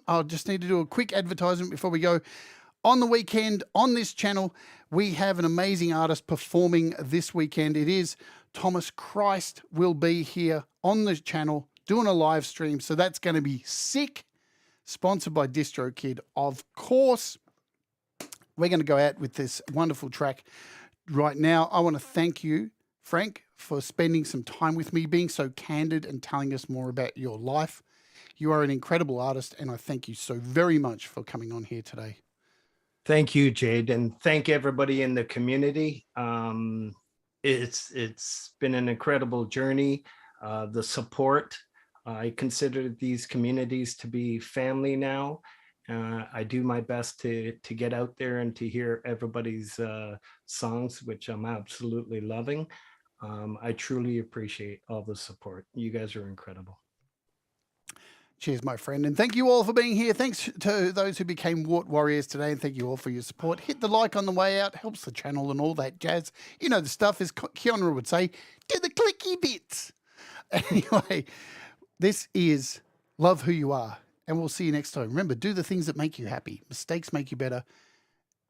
I'll just need to do a quick advertisement before we go. On the weekend on this channel, we have an amazing artist performing this weekend. It is Thomas Christ will be here on the channel doing a live stream. So that's going to be sick. Sponsored by DistroKid, of course. We're going to go out with this wonderful track right now. I want to thank you, Frank, for spending some time with me, being so candid and telling us more about your life. You are an incredible artist, and I thank you so very much for coming on here today. Thank you, Jade, and thank everybody in the community. it's been an incredible journey. The support, I consider these communities to be family now. I do my best to get out there and to hear everybody's songs, which I'm absolutely loving. I truly appreciate all the support. You guys are incredible. Cheers, my friend. And thank you all for being here. Thanks to those who became Wart Warriors today. And thank you all for your support. Hit the like on the way out. Helps the channel and all that jazz. You know the stuff, as Keanu would say, do the clicky bits. Anyway, this is Love Who You Are. And we'll see you next time. Remember, do the things that make you happy. Mistakes make you better.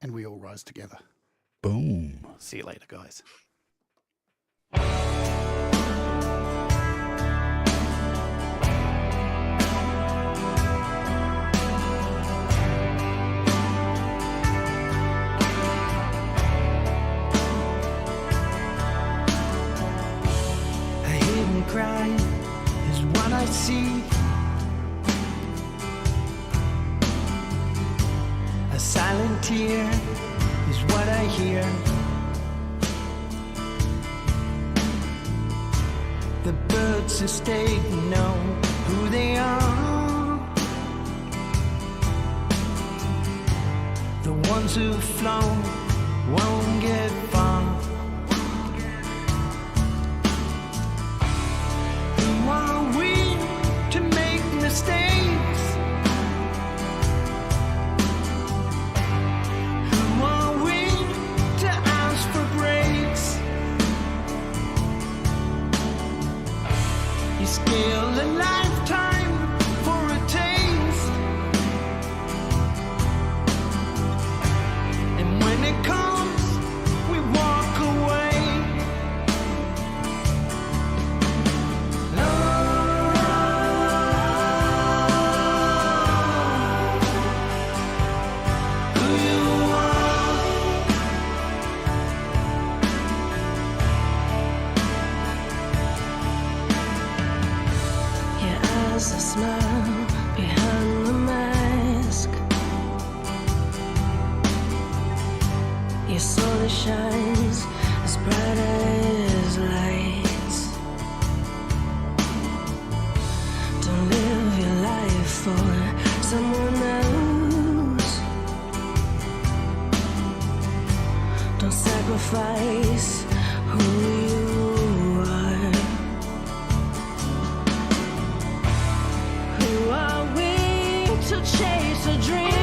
And we all rise together. Boom. See you later, guys. Cry is what I see. A silent tear is what I hear. The birds who stayed know who they are. The ones who've flown won't get far. Who are we to make mistakes? Who are we to ask for breaks? You scale a lifetime for a taste, and when it comes, we walk away. A smile behind the mask. Your soul that shines as bright as lights. Don't live your life for someone else. Don't sacrifice who you are. Who are we to chase a dream?